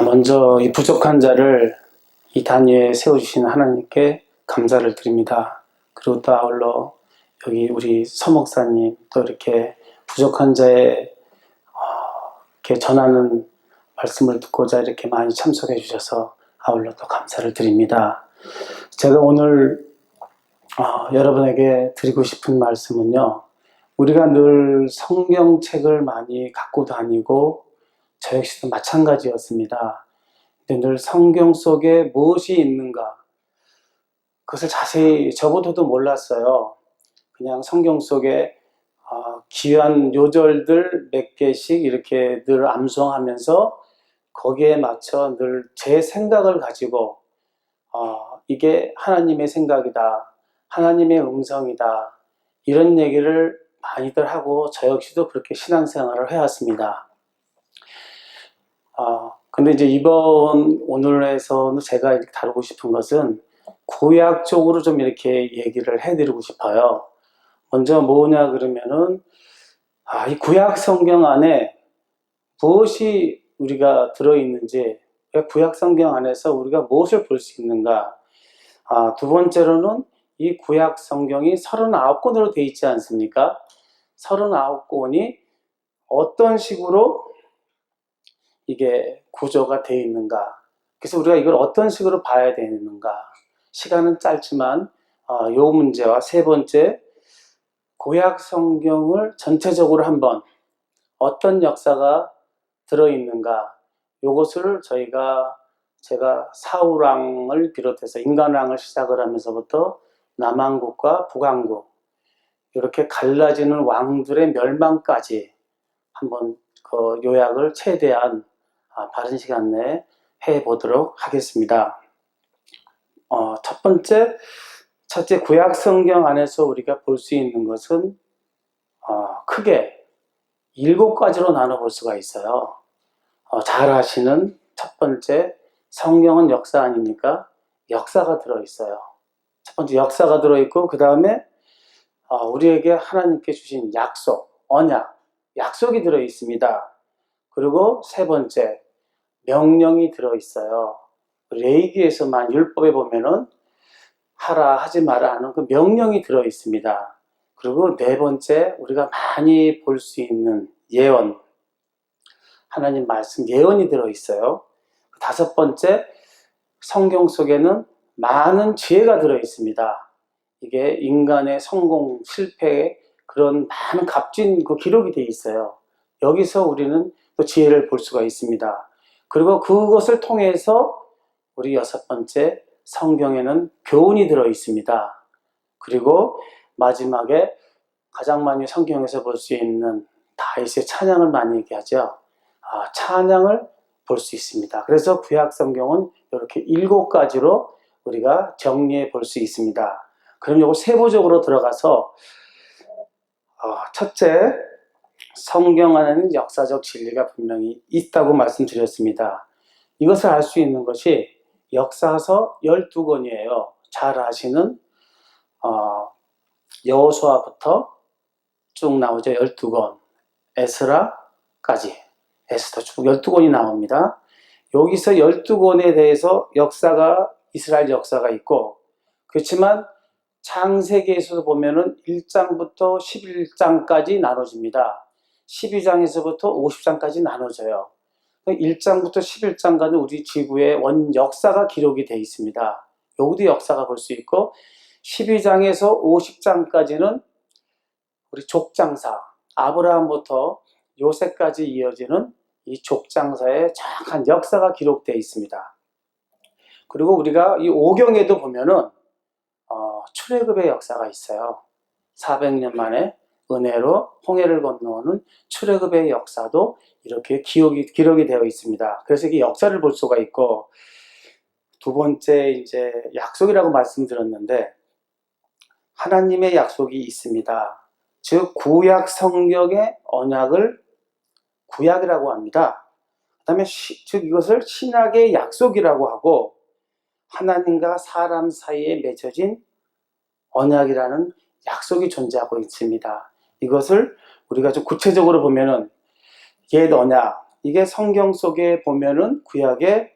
먼저 이 부족한 자를 이 단위에 세워주신 하나님께 감사를 드립니다. 그리고 또 아울러 여기 우리 서목사님 또 이렇게 부족한 자에 이렇게 전하는 말씀을 듣고자 이렇게 많이 참석해 주셔서 아울러 또 감사를 드립니다. 제가 오늘 여러분에게 드리고 싶은 말씀은요, 우리가 늘 성경책을 많이 갖고 다니고 저 역시도 마찬가지였습니다. 근데 늘 성경 속에 무엇이 있는가, 그것을 자세히 저보다도 몰랐어요. 그냥 성경 속에 귀한 요절들 몇 개씩 이렇게 늘 암송하면서 거기에 맞춰 늘 제 생각을 가지고 이게 하나님의 생각이다, 하나님의 음성이다, 이런 얘기를 많이들 하고 저 역시도 그렇게 신앙생활을 해왔습니다. 근데 이제 오늘에서는 제가 이렇게 다루고 싶은 것은 구약 쪽으로 좀 이렇게 얘기를 해드리고 싶어요. 먼저 뭐냐 그러면은, 이 구약 성경 안에 무엇이 우리가 들어있는지, 구약 성경 안에서 우리가 무엇을 볼 수 있는가. 두 번째로는 이 구약 성경이 39권으로 되어 있지 않습니까? 39권이 어떤 식으로 이게 구조가 되어 있는가. 그래서 우리가 이걸 어떤 식으로 봐야 되는가. 시간은 짧지만 요 문제와 세 번째, 구약 성경을 전체적으로 한번 어떤 역사가 들어있는가, 요것을 제가 사울왕을 비롯해서 인간왕을 시작을 하면서부터 남왕국과 북왕국 이렇게 갈라지는 왕들의 멸망까지 한번 그 요약을 최대한 바른 시간 내에 해보도록 하겠습니다. 첫째 구약 성경 안에서 우리가 볼 수 있는 것은 크게 7가지로 나눠볼 수가 있어요. 잘 아시는 첫 번째, 성경은 역사 아닙니까? 역사가 들어있어요. 첫 번째 역사가 들어있고, 그 다음에 우리에게 하나님께 주신 약속, 언약, 약속이 들어있습니다. 그리고 세 번째, 명령이 들어있어요. 레위기에서만 율법에 보면은 하라 하지 마라 하는 그 명령이 들어있습니다. 그리고 네 번째, 우리가 많이 볼 수 있는 예언, 하나님 말씀 예언이 들어있어요. 다섯 번째, 성경 속에는 많은 지혜가 들어있습니다. 이게 인간의 성공, 실패의 그런 많은 값진 그 기록이 되어 있어요. 여기서 우리는 또 지혜를 볼 수가 있습니다. 그리고 그것을 통해서 우리 여섯 번째, 성경에는 교훈이 들어 있습니다. 그리고 마지막에 가장 많이 성경에서 볼 수 있는 다윗의 찬양을 많이 얘기하죠. 찬양을 볼 수 있습니다. 그래서 구약 성경은 이렇게 7가지로 우리가 정리해 볼 수 있습니다. 그럼 이걸 세부적으로 들어가서 첫째, 성경 안에는 역사적 진리가 분명히 있다고 말씀드렸습니다. 이것을 알 수 있는 것이 역사서 12권이에요. 잘 아시는 여호수아부터 쭉 나오죠. 12권. 에스라까지. 에스더 쭉 12권이 나옵니다. 여기서 12권에 대해서 이스라엘 역사가 있고, 그렇지만 창세기에서도 보면은 1장부터 11장까지 나눠집니다. 12장에서부터 50장까지 나눠져요. 1장부터 11장까지 우리 지구의 원 역사가 기록이 되어 있습니다. 여기도 역사가 볼 수 있고, 12장에서 50장까지는 우리 족장사, 아브라함부터 요셉까지 이어지는 이 족장사의 정확한 역사가 기록되어 있습니다. 그리고 우리가 이 오경에도 보면은 출애굽의 역사가 있어요. 400년 만에 은혜로 홍해를 건너오는 출애굽의 역사도 이렇게 기록이 되어 있습니다. 그래서 이게 역사를 볼 수가 있고, 두 번째 이제 약속이라고 말씀드렸는데, 하나님의 약속이 있습니다. 즉 구약 성경의 언약을 구약이라고 합니다. 그 다음에 즉 이것을 신약의 약속이라고 하고, 하나님과 사람 사이에 맺어진 언약이라는 약속이 존재하고 있습니다. 이것을 우리가 좀 구체적으로 보면은 옛 언약, 이게 성경 속에 보면은 구약에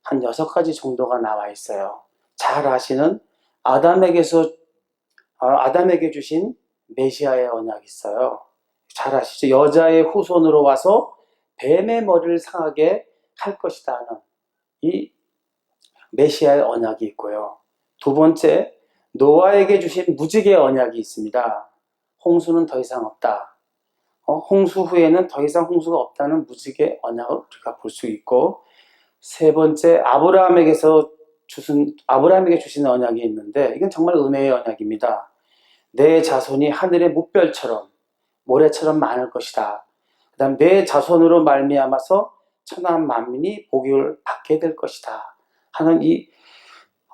한 6가지 정도가 나와 있어요. 잘 아시는 아담에게 주신 메시아의 언약이 있어요. 잘 아시죠? 여자의 후손으로 와서 뱀의 머리를 상하게 할 것이다 하는 이 메시아의 언약이 있고요. 두 번째, 노아에게 주신 무지개의 언약이 있습니다. 홍수는 더 이상 없다. 홍수 후에는 더 이상 홍수가 없다는 무지개 언약을 우리가 볼 수 있고, 세 번째, 아브라함에게 주신 언약이 있는데, 이건 정말 은혜의 언약입니다. 내 자손이 하늘의 뭇별처럼 모래처럼 많을 것이다. 그 다음 내 자손으로 말미암아서 천하 만민이 복을 받게 될 것이다 하는 이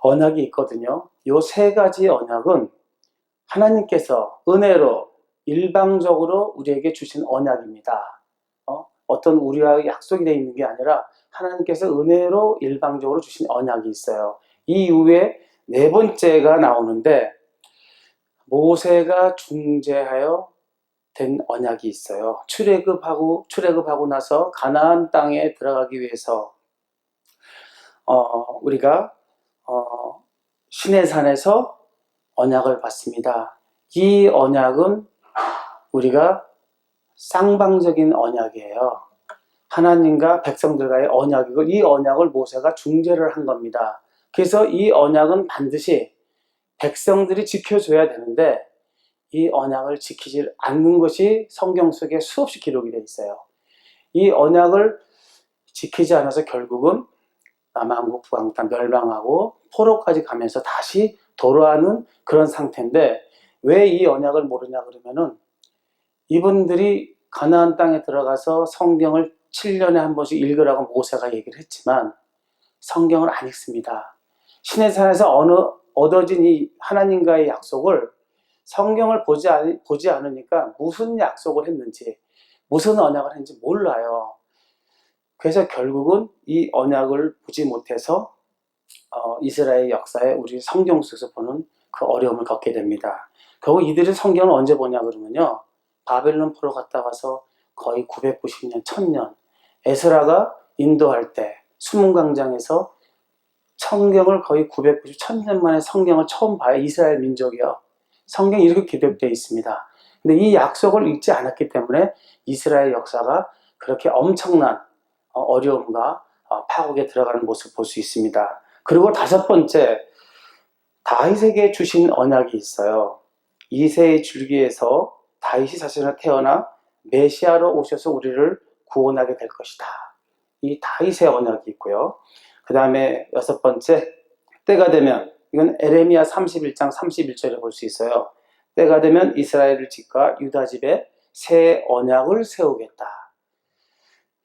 언약이 있거든요. 이 3가지 언약은 하나님께서 은혜로 일방적으로 우리에게 주신 언약입니다. 어떤 우리와 약속이 되어 있는 게 아니라 하나님께서 은혜로 일방적으로 주신 언약이 있어요. 이 이후에 4번째가 나오는데, 모세가 중재하여 된 언약이 있어요. 출애굽하고 나서 가나안 땅에 들어가기 위해서 우리가 시내산에서 언약을 받습니다. 이 언약은 우리가 쌍방적인 언약이에요. 하나님과 백성들과의 언약이고, 이 언약을 모세가 중재를 한 겁니다. 그래서 이 언약은 반드시 백성들이 지켜줘야 되는데, 이 언약을 지키지 않는 것이 성경 속에 수없이 기록이 되어 있어요. 이 언약을 지키지 않아서 결국은 남한국 북왕 다 멸망하고 포로까지 가면서 다시 돌아오는 그런 상태인데, 왜 이 언약을 모르냐 그러면은, 이분들이 가나안 땅에 들어가서 성경을 7년에 한 번씩 읽으라고 모세가 얘기를 했지만 성경을 안 읽습니다. 시내산에서 얻어진 이 하나님과의 약속을 성경을 보지 않으니까 무슨 약속을 했는지, 무슨 언약을 했는지 몰라요. 그래서 결국은 이 언약을 보지 못해서 이스라엘 역사에 우리 성경 속에서 보는 그 어려움을 겪게 됩니다. 결국 이들이 성경을 언제 보냐 그러면요, 바벨론 포로 갔다 와서 거의 990년, 1000년, 에스라가 인도할 때 수문광장에서 성경을 거의 990, 1000년 만에 성경을 처음 봐요. 이스라엘 민족이요. 성경이 이렇게 기록되어 있습니다. 근데 이 약속을 읽지 않았기 때문에 이스라엘 역사가 그렇게 엄청난 어려움과 파국에 들어가는 모습을 볼 수 있습니다. 그리고 5번째, 다윗에게 주신 언약이 있어요. 이새의 줄기에서 다윗이 자신을 태어나 메시아로 오셔서 우리를 구원하게 될 것이다. 이 다윗의 언약이 있고요. 그 다음에 6번째, 때가 되면, 이건 에레미야 31장 31절에 볼 수 있어요. 때가 되면 이스라엘 집과 유다 집에 새 언약을 세우겠다.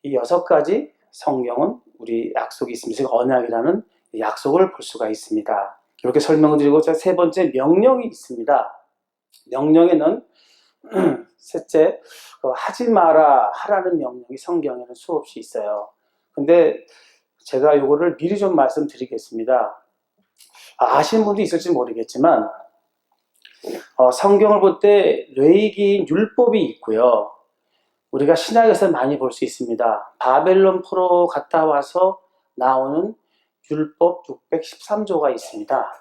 이 6가지 성경은 우리 약속이 있습니다. 언약이라는 약속을 볼 수가 있습니다. 이렇게 설명을 드리고, 자, 3번째 명령이 있습니다. 명령에는 셋째, 하지 마라 하라는 명령이 성경에는 수없이 있어요. 근데 제가 이거를 미리 좀 말씀드리겠습니다. 아시는 분도 있을지 모르겠지만 성경을 볼 때 레위기인 율법이 있고요. 우리가 신약에서 많이 볼 수 있습니다. 바벨론 포로 갔다 와서 나오는 율법 613조가 있습니다.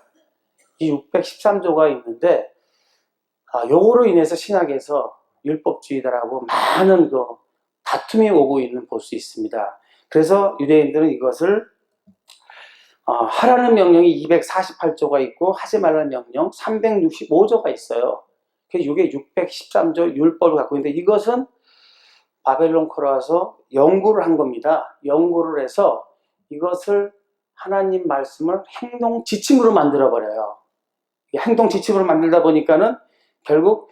이 613조가 있는데 요거로 인해서 신약에서 율법주의자라고 많은 다툼이 오고 있는 볼 수 있습니다. 그래서 유대인들은 이것을 하라는 명령이 248조가 있고 하지 말라는 명령 365조가 있어요. 그래서 이게 613조 율법을 갖고 있는데, 이것은 바벨론 포로 와서 연구를 한 겁니다. 연구를 해서 이것을 하나님 말씀을 행동 지침으로 만들어 버려요. 행동 지침으로 만들다 보니까는 결국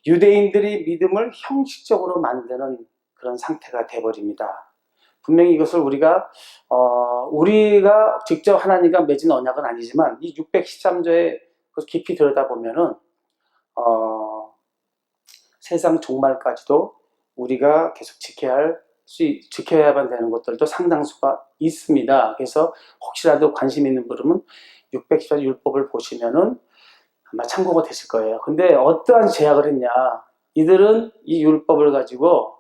유대인들이 믿음을 형식적으로 만드는 그런 상태가 돼버립니다. 분명히 이것을 우리가 직접 하나님과 맺은 언약은 아니지만 이 613조에 깊이 들여다보면은 세상 종말까지도 우리가 계속 지켜야만 되는 것들도 상당수가 있습니다. 그래서 혹시라도 관심 있는 분은 614조 율법을 보시면은 아마 참고가 되실 거예요. 근데 어떠한 제약을 했냐? 이들은 이 율법을 가지고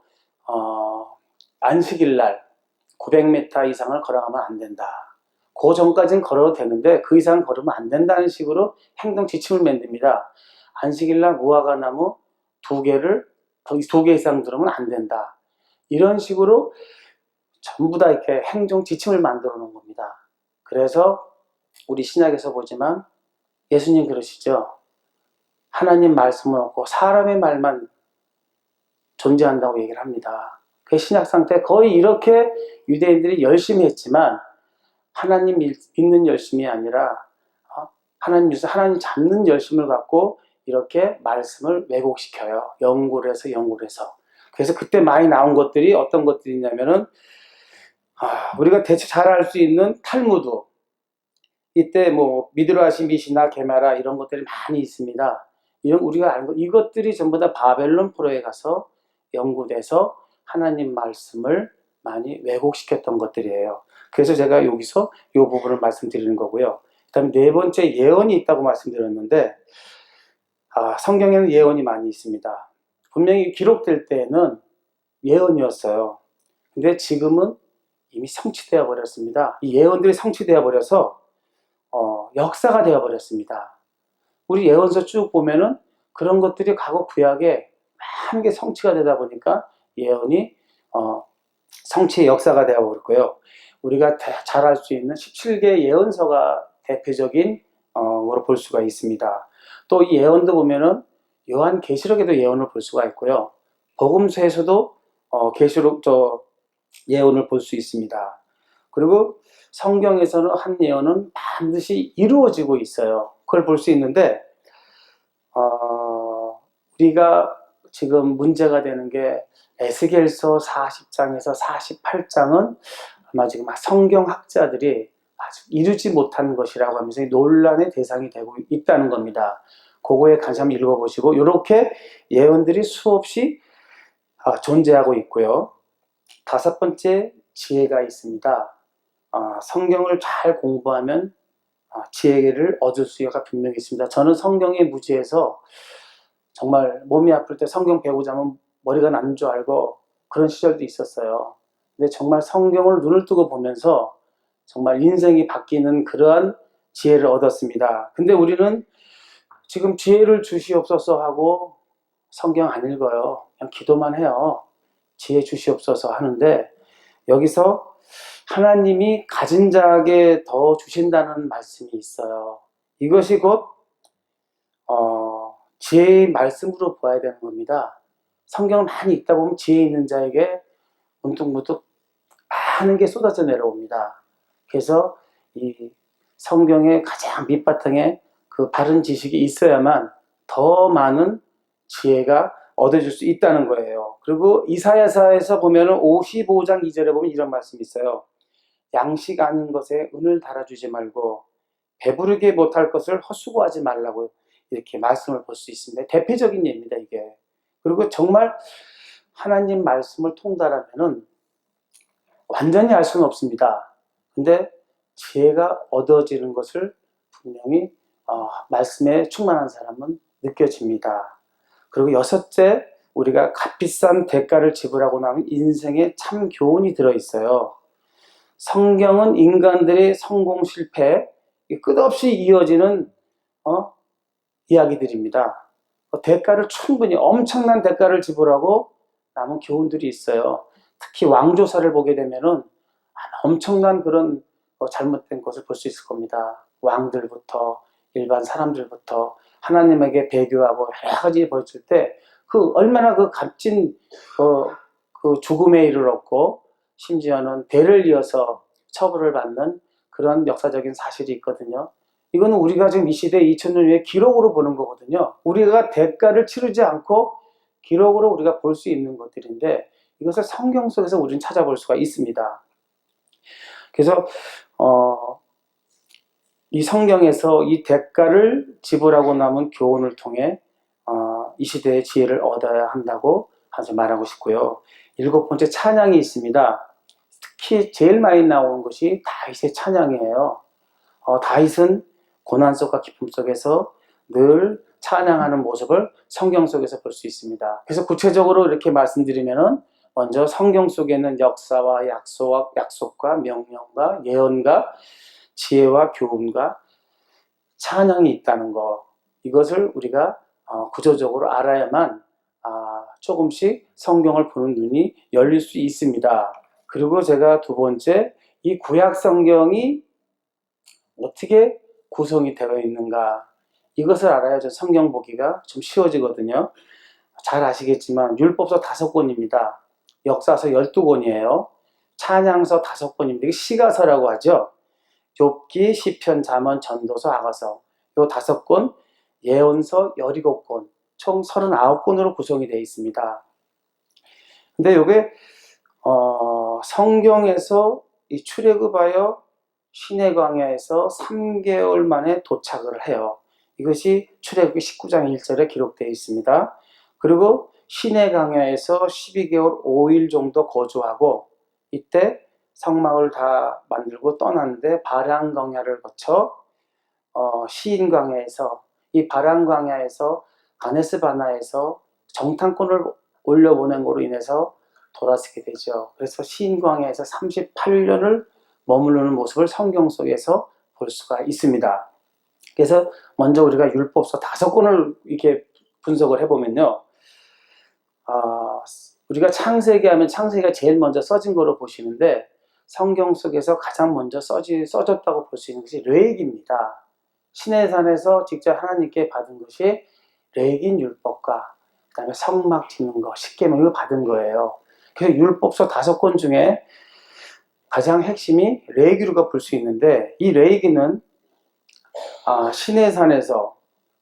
안식일 날 900m 이상을 걸어가면 안 된다. 그 전까지는 걸어도 되는데 그 이상 걸으면 안 된다는 식으로 행동 지침을 만듭니다. 안식일 날 무화과 나무 2개 이상 들으면 안 된다. 이런 식으로 전부 다 이렇게 행동 지침을 만들어 놓은 겁니다. 그래서 우리 신약에서 보지만 예수님 그러시죠. 하나님 말씀은 없고 사람의 말만 존재한다고 얘기를 합니다. 그 신약 상태 거의 이렇게 유대인들이 열심히 했지만 하나님 믿는 열심이 아니라 하나님 잡는 열심을 갖고 이렇게 말씀을 왜곡시켜요. 연구를 해서. 그래서 그때 많이 나온 것들이 어떤 것들이냐면은 우리가 대체 잘 알 수 있는 탈무드, 이때 뭐 미드라시, 미시나, 게마라 이런 것들이 많이 있습니다. 이런 우리가 아는 것, 이것들이 전부 다 바벨론 포로에 가서 연구돼서 하나님 말씀을 많이 왜곡시켰던 것들이에요. 그래서 제가 여기서 이 부분을 말씀드리는 거고요. 그다음에 네 번째, 예언이 있다고 말씀드렸는데 성경에는 예언이 많이 있습니다. 분명히 기록될 때에는 예언이었어요. 근데 지금은 이미 성취되어 버렸습니다. 이 예언들이 성취되어 버려서 역사가 되어 버렸습니다. 우리 예언서 쭉 보면은 그런 것들이 과거 구약에 많은 게 성취가 되다 보니까 예언이 성취의 역사가 되어 버렸고요. 우리가 잘 알 수 있는 17개 예언서가 대표적인 거로 볼 수가 있습니다. 또 이 예언도 보면은 요한계시록에도 예언을 볼 수가 있고요. 복음서에서도 계시록 예언을 볼 수 있습니다. 그리고 성경에서는 한 예언은 반드시 이루어지고 있어요. 그걸 볼 수 있는데 우리가 지금 문제가 되는 게 에스겔서 40장에서 48장은 아마 지금 성경학자들이 아직 이루지 못한 것이라고 하면서 논란의 대상이 되고 있다는 겁니다. 그거에 관심 한번 읽어보시고 이렇게 예언들이 수없이 존재하고 있고요. 다섯 번째, 지혜가 있습니다. 성경을 잘 공부하면 지혜를 얻을 수가 분명히 있습니다. 저는 성경에 무지해서 정말 몸이 아플 때 성경 배우자 하면 머리가 나는 줄 알고 그런 시절도 있었어요. 근데 정말 성경을 눈을 뜨고 보면서 정말 인생이 바뀌는 그러한 지혜를 얻었습니다. 근데 우리는 지금 지혜를 주시옵소서 하고 성경 안 읽어요. 그냥 기도만 해요. 지혜 주시옵소서 하는데 여기서 하나님이 가진 자에게 더 주신다는 말씀이 있어요. 이것이 곧 지혜의 말씀으로 보아야 되는 겁니다. 성경을 많이 읽다 보면 지혜 있는 자에게 문득문득 많은 게 쏟아져 내려옵니다. 그래서 이 성경의 가장 밑바탕에 그 바른 지식이 있어야만 더 많은 지혜가 얻어질 수 있다는 거예요. 그리고 이사야서에서 보면은 55장 2절에 보면 이런 말씀이 있어요. 양식 아닌 것에 은을 달아주지 말고 배부르게 못할 것을 헛수고하지 말라고 이렇게 말씀을 볼 수 있습니다. 대표적인 예입니다, 이게. 그리고 정말 하나님 말씀을 통달하면은 완전히 알 수는 없습니다. 근데 지혜가 얻어지는 것을 분명히 말씀에 충만한 사람은 느껴집니다. 그리고 여섯째, 우리가 값비싼 대가를 지불하고 나면 인생에 참 교훈이 들어있어요. 성경은 인간들의 성공 실패, 끝없이 이어지는 이야기들입니다. 대가를 충분히 엄청난 대가를 지불하고 남은 교훈들이 있어요. 특히 왕조사를 보게 되면은 엄청난 그런 잘못된 것을 볼 수 있을 겁니다. 왕들부터 일반 사람들부터 하나님에게 배교하고 여러 가지 벌칠 때 그 얼마나 그 값진 그 죽음에 이르렀고 심지어는 대를 이어서 처벌을 받는 그런 역사적인 사실이 있거든요. 이거는 우리가 지금 이 시대 2000년 후에 기록으로 보는 거거든요. 우리가 대가를 치르지 않고 기록으로 우리가 볼 수 있는 것들인데 이것을 성경 속에서 우리는 찾아볼 수가 있습니다. 그래서 이 성경에서 이 대가를 지불하고 남은 교훈을 통해 이 시대의 지혜를 얻어야 한다고 아주 말하고 싶고요. 일곱 번째, 찬양이 있습니다. 특히 제일 많이 나오는 것이 다윗의 찬양이에요. 다윗은 고난 속과 기쁨 속에서 늘 찬양하는 모습을 성경 속에서 볼 수 있습니다. 그래서 구체적으로 이렇게 말씀드리면은 먼저 성경 속에는 역사와 약속과 명령과 예언과 지혜와 교훈과 찬양이 있다는 거, 이것을 우리가 구조적으로 알아야만 조금씩 성경을 보는 눈이 열릴 수 있습니다. 그리고 제가 두 번째, 이 구약 성경이 어떻게 구성이 되어 있는가, 이것을 알아야 성경 보기가 좀 쉬워지거든요. 잘 아시겠지만 율법서 5권입니다. 역사서 12권이에요. 찬양서 5권입니다. 이게 시가서라고 하죠. 욥기, 시편, 잠언, 전도서, 아가서, 요 5권, 예언서 17권, 총 39권으로 구성이 되어 있습니다. 근데 요게 성경에서 이 출애굽하여 시내 광야에서 3개월 만에 도착을 해요. 이것이 출애굽기 19장 1절에 기록되어 있습니다. 그리고 시내 광야에서 12개월 5일 정도 거주하고, 이때 성막을 다 만들고 떠났는데 바란 광야를 거쳐 시인 광야에서, 이 바란 광야에서 가네스 바나에서 정탐꾼을 올려보낸 것으로 인해서 돌아서게 되죠. 그래서 시인 광야에서 38년을 머무르는 모습을 성경 속에서 볼 수가 있습니다. 그래서 먼저 우리가 율법서 5권을 이렇게 분석을 해보면요, 우리가 창세기 하면 창세기가 제일 먼저 써진 거로 보시는데, 성경 속에서 가장 먼저 써졌다고 볼 수 있는 것이 레위기입니다. 시내산에서 직접 하나님께 받은 것이 레위기 율법과 그 다음에 성막 짓는 거, 십계명을 받은 거예요. 그래서 율법서 5권 중에 가장 핵심이 레위기로가 볼 수 있는데, 이 레위기는 시내산에서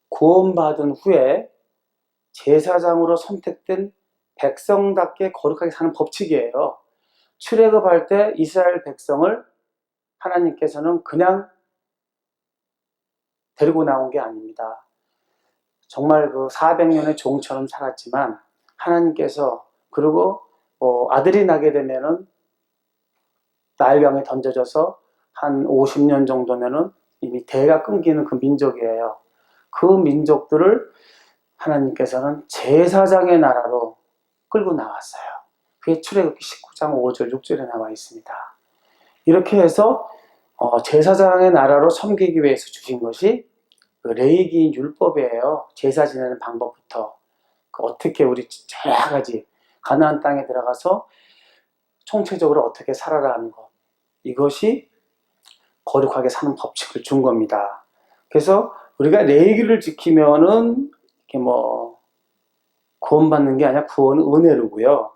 구원받은 후에 제사장으로 선택된 백성답게 거룩하게 사는 법칙이에요. 출애굽할 때 이스라엘 백성을 하나님께서는 그냥 데리고 나온 게 아닙니다. 정말 그 400년의 종처럼 살았지만 하나님께서, 그리고 아들이 나게 되면은 나일강에 던져져서 한 50년 정도면은 이미 대가 끊기는 그 민족이에요. 그 민족들을 하나님께서는 제사장의 나라로 끌고 나왔어요. 그게 출애굽기 19장 5절 6절에 나와 있습니다. 이렇게 해서 제사장의 나라로 섬기기 위해서 주신 것이 그 레위기 율법이에요. 제사 지내는 방법부터 어떻게 우리 여러 가지 가나안 땅에 들어가서 총체적으로 어떻게 살아라 하는 것, 이것이 거룩하게 사는 법칙을 준 겁니다. 그래서 우리가 레위기를 지키면은 이렇게 구원받는 게 아니라 구원은 은혜로고요.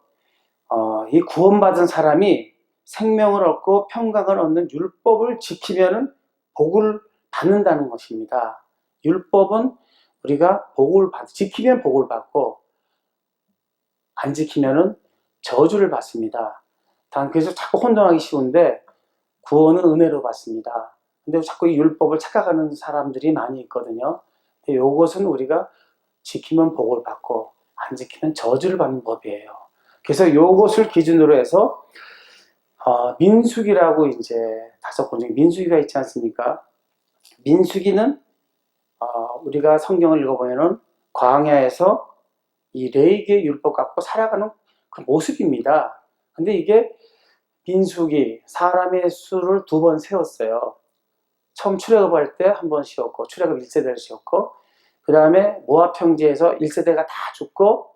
이 구원받은 사람이 생명을 얻고 평강을 얻는 율법을 지키면은 복을 받는다는 것입니다. 율법은 우리가 지키면 복을 받고, 안 지키면은 저주를 받습니다. 그래서 자꾸 혼동하기 쉬운데, 구원은 은혜로 받습니다. 근데 자꾸 이 율법을 착각하는 사람들이 많이 있거든요. 근데 이것은 우리가 지키면 복을 받고 안 지키면 저주를 받는 법이에요. 그래서 이것을 기준으로 해서 민수기라고 이제 5권 중에 민수기가 있지 않습니까? 민수기는 우리가 성경을 읽어보면은 광야에서 이 레위기의 율법 갖고 살아가는 그 모습입니다. 근데 이게 민수기, 사람의 수를 2번 세웠어요. 처음 출애굽할 때 한 번 씌웠고, 출애굽 1세대를 씌웠고, 그 다음에 모압 평지에서 1세대가 다 죽고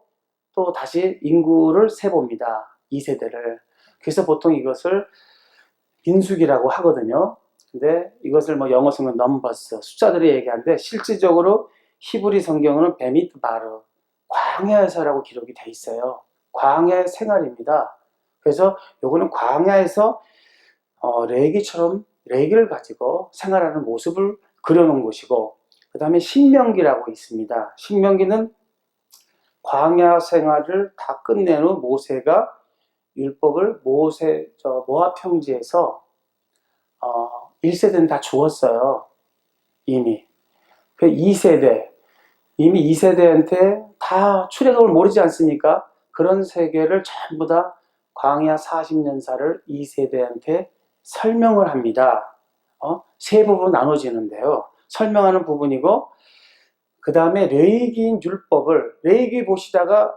또 다시 인구를 세봅니다. 2세대를. 그래서 보통 이것을 민수기라고 하거든요. 근데 이것을 영어 성경 넘버스, 숫자들이 얘기하는데, 실질적으로 히브리 성경은 베미드바르, 광야에서라고 기록이 돼 있어요. 광야의 생활입니다. 그래서 요거는 광야에서 레위기처럼 레위기를 가지고 생활하는 모습을 그려놓은 것이고, 그 다음에 신명기라고 있습니다. 신명기는 광야 생활을 다 끝낸 후 모세가 율법을 모압 평지에서 1세대는 다 죽었어요. 이미. 그 2세대, 이미 2세대한테 다 출애굽을 모르지 않습니까? 그런 세계를 전부 다 광야 40년사를 2세대한테 설명을 합니다. 세 부분으로 나눠지는데요. 설명하는 부분이고, 그 다음에 레위기인 율법을, 레위기 보시다가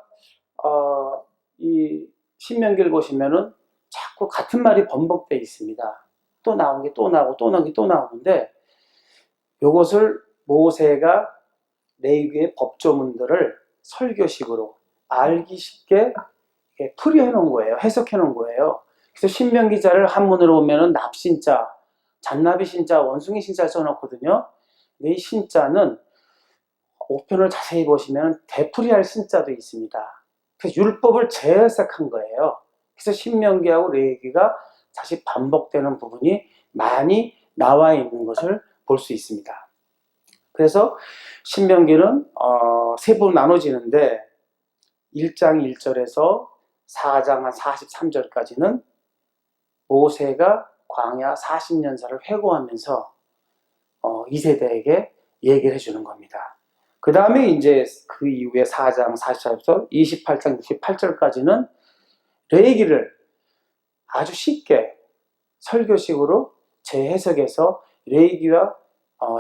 이 신명기를 보시면은 자꾸 같은 말이 번복되어 있습니다. 또 나온 게 또 나오고 또 나온 게 또 나오는데, 이것을 모세가 레위기의 법조문들을 설교식으로 알기 쉽게 풀이해 놓은 거예요. 해석해 놓은 거예요. 그래서 신명기자를 한문으로 보면은 납신자, 잔나비 신자, 원숭이 신자 써놓거든요. 근데 이 신자는 옥편을 자세히 보시면 되풀이할 신자도 있습니다. 그래서 율법을 재해석한 거예요. 그래서 신명기하고 레위기가 다시 반복되는 부분이 많이 나와 있는 것을 볼 수 있습니다. 그래서 신명기는 세 부로 나눠지는데 1장 1절에서 4장 한 43절까지는 모세가 광야 40년사를 회고하면서 2세대에게 얘기를 해주는 겁니다. 그 다음에 이제 그 이후에 4장 44절부터 28장 68절까지는 레위기를 아주 쉽게 설교식으로 재해석해서 레위기와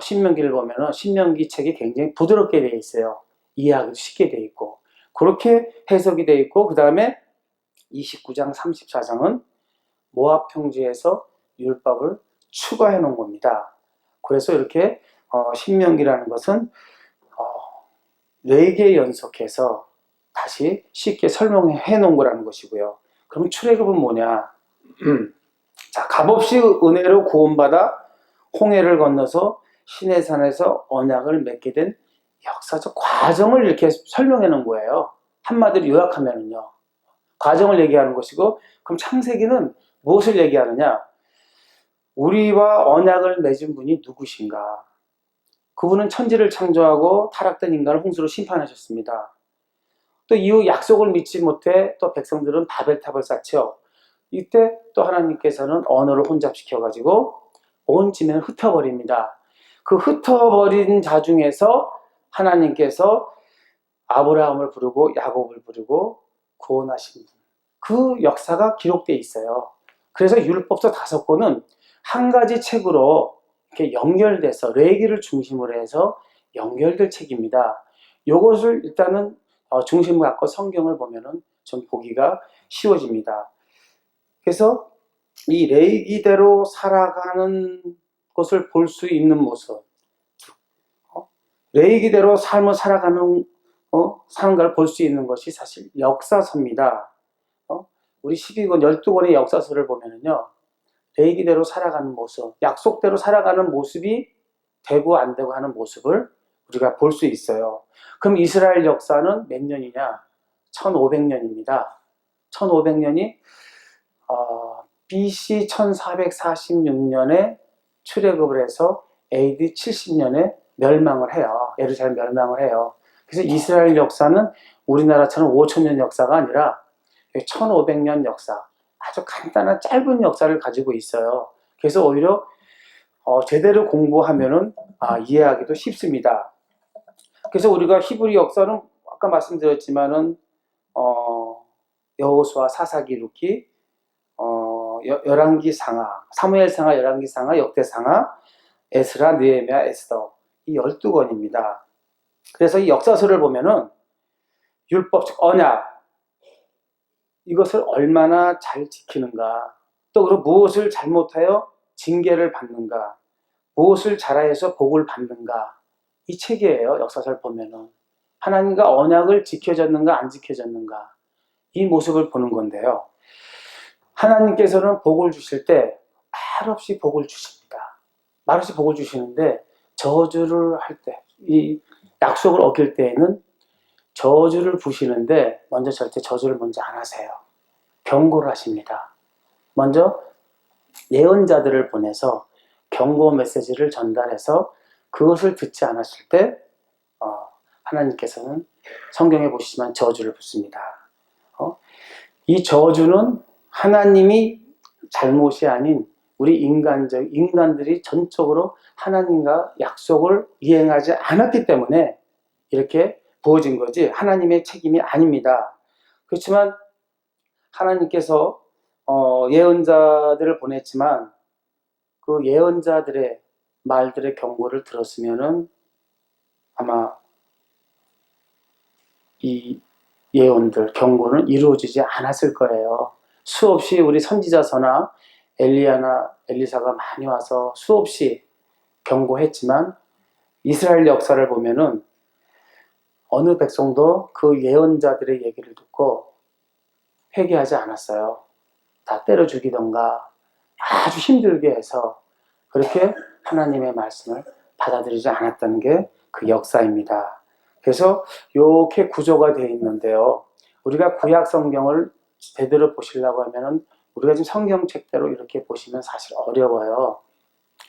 신명기를 보면은 신명기 책이 굉장히 부드럽게 되어 있어요. 이해하기도 쉽게 되어 있고 그렇게 해석이 되어 있고, 그 다음에 29장 34장은 모압 평지에서 율법을 추가해 놓은 겁니다. 그래서 이렇게 신명기라는 것은 레위기에 연속해서 다시 쉽게 설명해 놓은 거라는 것이고요. 그럼 출애굽은 뭐냐? 자, 값없이 은혜로 구원받아 홍해를 건너서 시내산에서 언약을 맺게 된 역사적 과정을 이렇게 설명해 놓은 거예요. 한마디로 요약하면은요. 과정을 얘기하는 것이고, 그럼 창세기는 무엇을 얘기하느냐? 우리와 언약을 맺은 분이 누구신가? 그분은 천지를 창조하고 타락된 인간을 홍수로 심판하셨습니다. 또 이후 약속을 믿지 못해 또 백성들은 바벨탑을 쌓죠. 이때 또 하나님께서는 언어를 혼잡시켜가지고 온 지면을 흩어버립니다. 그 흩어버린 자 중에서 하나님께서 아브라함을 부르고 야곱을 부르고 구원하신 분, 그 역사가 기록되어 있어요. 그래서 율법서 5권은 한 가지 책으로 이렇게 연결돼서 레위기를 중심으로 해서 연결될 책입니다. 이것을 일단은 중심으로 갖고 성경을 보면은 좀 보기가 쉬워집니다. 그래서 이 레위기대로 살아가는 것을 볼 수 있는 모습, 레위기대로 삶을 살아가는 사는 걸 볼 수 있는 것이 사실 역사서입니다. 우리 12권 12권의 역사서를 보면은요, 레위기대로 살아가는 모습, 약속대로 살아가는 모습이 되고 안 되고 하는 모습을 우리가 볼 수 있어요. 그럼 이스라엘 역사는 몇 년이냐? 1500년입니다. 1500년이 BC 1446년에 출애굽을 해서 AD 70년에 멸망을 해요. 예루살렘 멸망을 해요. 그래서 이스라엘 역사는 우리나라처럼 5000년 역사가 아니라 1500년 역사, 아주 간단한 짧은 역사를 가지고 있어요. 그래서 오히려 제대로 공부하면은 이해하기도 쉽습니다. 그래서 우리가 히브리 역사는 아까 말씀드렸지만은 여호수아, 사사기, 룻기, 열왕기, 상하, 사무엘 상하, 열왕기 상하, 역대 상하, 에스라, 느헤미야, 에스더, 이 12권입니다. 그래서 이 역사서를 보면은 율법, 즉 언약, 이것을 얼마나 잘 지키는가, 또 그리고 무엇을 잘못하여 징계를 받는가, 무엇을 잘하여서 복을 받는가, 이 책이에요. 역사서를 보면은 하나님과 언약을 지켜졌는가 안 지켜졌는가, 이 모습을 보는 건데요. 하나님께서는 복을 주실 때 말없이 복을 주십니다. 말없이 복을 주시는데 저주를 할 때, 이 약속을 어길 때에는 저주를 부시는데 먼저 절대 저주를 먼저 안 하세요. 경고를 하십니다. 먼저 예언자들을 보내서 경고 메시지를 전달해서 그것을 듣지 않았을 때 하나님께서는 성경에 보시지만 저주를 붓습니다. 이 저주는 하나님이 잘못이 아닌 우리 인간들이 전적으로 하나님과 약속을 이행하지 않았기 때문에 이렇게 부어진 거지 하나님의 책임이 아닙니다. 그렇지만 하나님께서 예언자들을 보냈지만 그 예언자들의 말들의 경고를 들었으면은 아마 이 예언들, 경고는 이루어지지 않았을 거예요. 수없이 우리 선지자서나 엘리야나 엘리사가 많이 와서 수없이 경고했지만 이스라엘 역사를 보면은 어느 백성도 그 예언자들의 얘기를 듣고 회개하지 않았어요. 다 때려 죽이던가 아주 힘들게 해서 그렇게 하나님의 말씀을 받아들이지 않았다는 게 그 역사입니다. 그래서 이렇게 구조가 되어 있는데요. 우리가 구약 성경을 제대로 보시려고 하면은 우리가 지금 성경책대로 이렇게 보시면 사실 어려워요.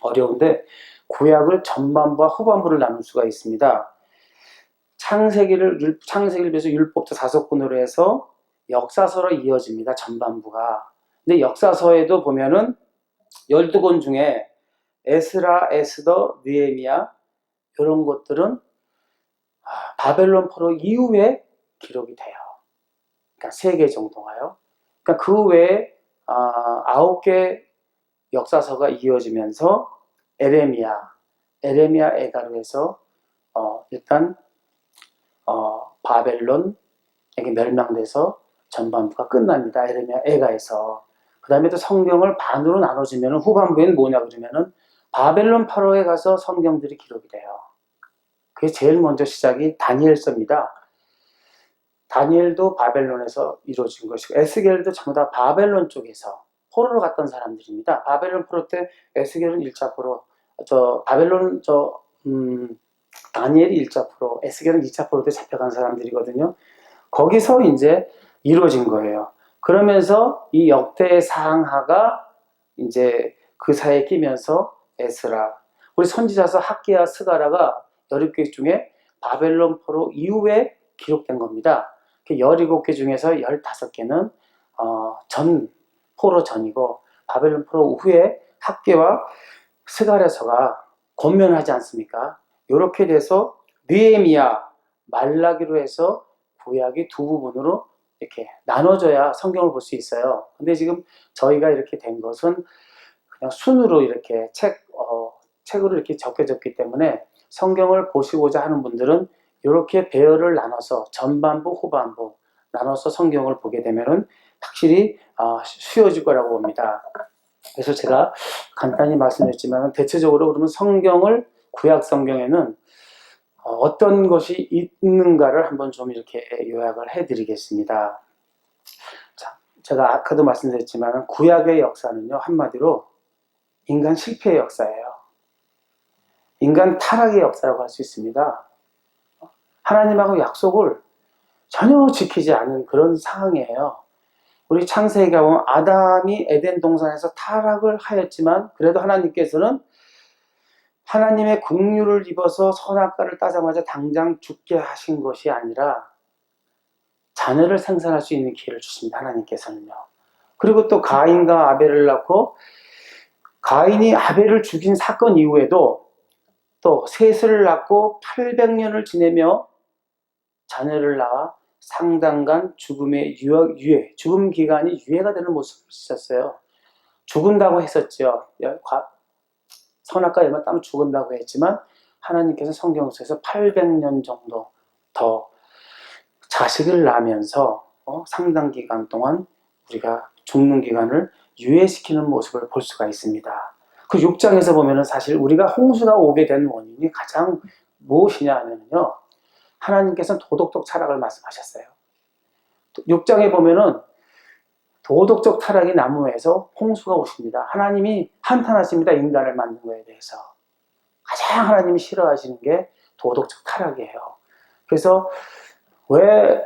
어려운데 구약을 전반부와 후반부를 나눌 수가 있습니다. 창세기를 비해서 율법도 5권으로 해서 역사서로 이어집니다. 전반부가. 근데 역사서에도 보면은 12권 중에 에스라, 에스더, 느헤미야 이런 것들은 바벨론 포로 이후에 기록이 돼요. 그러니까 3개 정도가요. 그러니까 그 외에 9개 역사서가 이어지면서 에레미야, 에가로 해서 일단 바벨론에게 멸망돼서 전반부가 끝납니다. 에레미야, 에가에서. 그 다음에 또 성경을 반으로 나눠주면 후반부에는 뭐냐 그러면은 바벨론 파로에 가서 성경들이 기록이 돼요. 그게 제일 먼저 시작이 다니엘서입니다. 다니엘도 바벨론에서 이루어진 것이고 에스겔도 전부 다 바벨론 쪽에서 포로로 갔던 사람들입니다. 바벨론 포로 때 에스겔은 1차 포로, 다니엘이 1차 포로, 에스겔은 2차 포로 때 잡혀간 사람들이거든요. 거기서 이제 이루어진 거예요. 그러면서 이 역대 상하가 이제 그 사이에 끼면서 에스라, 우리 선지자서 학기야 스가라가 17개 중에 바벨론 포로 이후에 기록된 겁니다. 17개 중에서 15개는 포로 전이고 바벨론 포로 후에 학계와 스가랴서가 권면하지 않습니까? 이렇게 돼서 느헤미야, 말라기로 해서 구약이 두 부분으로 이렇게 나눠져야 성경을 볼 수 있어요. 근데 지금 저희가 이렇게 된 것은 그냥 순으로 이렇게 책으로 이렇게 적혀졌기 때문에 성경을 보시고자 하는 분들은 이렇게 배열을 나눠서 전반부, 후반부 나눠서 성경을 보게 되면은 확실히 쉬워질 거라고 봅니다. 그래서 제가 간단히 말씀드렸지만 대체적으로 그러면 성경을 구약 성경에는 어떤 것이 있는가를 한번 좀 이렇게 요약을 해드리겠습니다. 자, 제가 아까도 말씀드렸지만 구약의 역사는요 한마디로 인간 실패의 역사예요. 인간 타락의 역사라고 할 수 있습니다. 하나님하고 약속을 전혀 지키지 않은 그런 상황이에요. 우리 창세기에 보면 아담이 에덴 동산에서 타락을 하였지만 그래도 하나님께서는 하나님의 긍휼을 입어서 선악과를 따자마자 당장 죽게 하신 것이 아니라 자녀를 생산할 수 있는 기회를 주십니다. 하나님께서는요. 그리고 또 가인과 아벨을 낳고 가인이 아벨을 죽인 사건 이후에도 또 셋을 낳고 800년을 지내며 자녀를 낳아 상당간 죽음의 죽음 기간이 유예가 되는 모습을 있었어요. 죽은다고 했었죠. 선악과 열매 따면 죽은다고 했지만 하나님께서 성경에서 800년 정도 더 자식을 낳으면서 상당 기간 동안 우리가 죽는 기간을 유예시키는 모습을 볼 수가 있습니다. 그 6장에서 보면은 사실 우리가 홍수가 오게 된 원인이 가장 무엇이냐 하면요. 하나님께서는 도덕적 타락을 말씀하셨어요. 6장에 보면은 도덕적 타락이 난무해서 홍수가 오십니다. 하나님이 한탄하십니다. 인간을 만든 거에 대해서. 가장 하나님이 싫어하시는 게 도덕적 타락이에요. 그래서 왜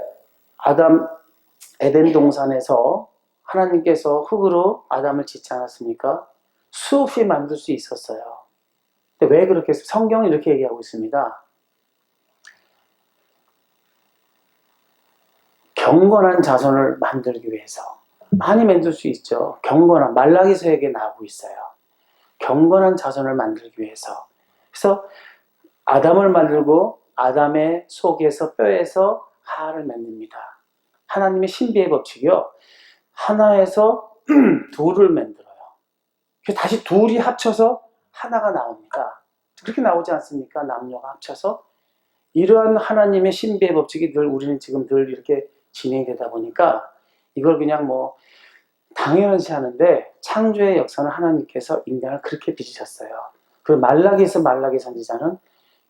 에덴 동산에서 하나님께서 흙으로 아담을 짓지 않았습니까? 수없이 만들 수 있었어요. 근데 왜 그렇게 했어요? 성경은 이렇게 얘기하고 있습니다. 경건한 자손을 만들기 위해서. 많이 만들 수 있죠. 경건한, 말라기서에게 나오고 있어요. 경건한 자손을 만들기 위해서. 그래서 아담을 만들고 아담의 속에서 뼈에서 하를 만듭니다. 하나님의 신비의 법칙이요. 하나에서 둘을 만들어요. 그래서 다시 둘이 합쳐서 하나가 나옵니다. 그렇게 나오지 않습니까? 남녀가 합쳐서. 이러한 하나님의 신비의 법칙이 우리는 지금 늘 이렇게 진행되다 보니까 이걸 그냥 당연시 하는데 창조의 역사는 하나님께서 인간을 그렇게 빚으셨어요. 그리고 말라기서 말라기 선지자는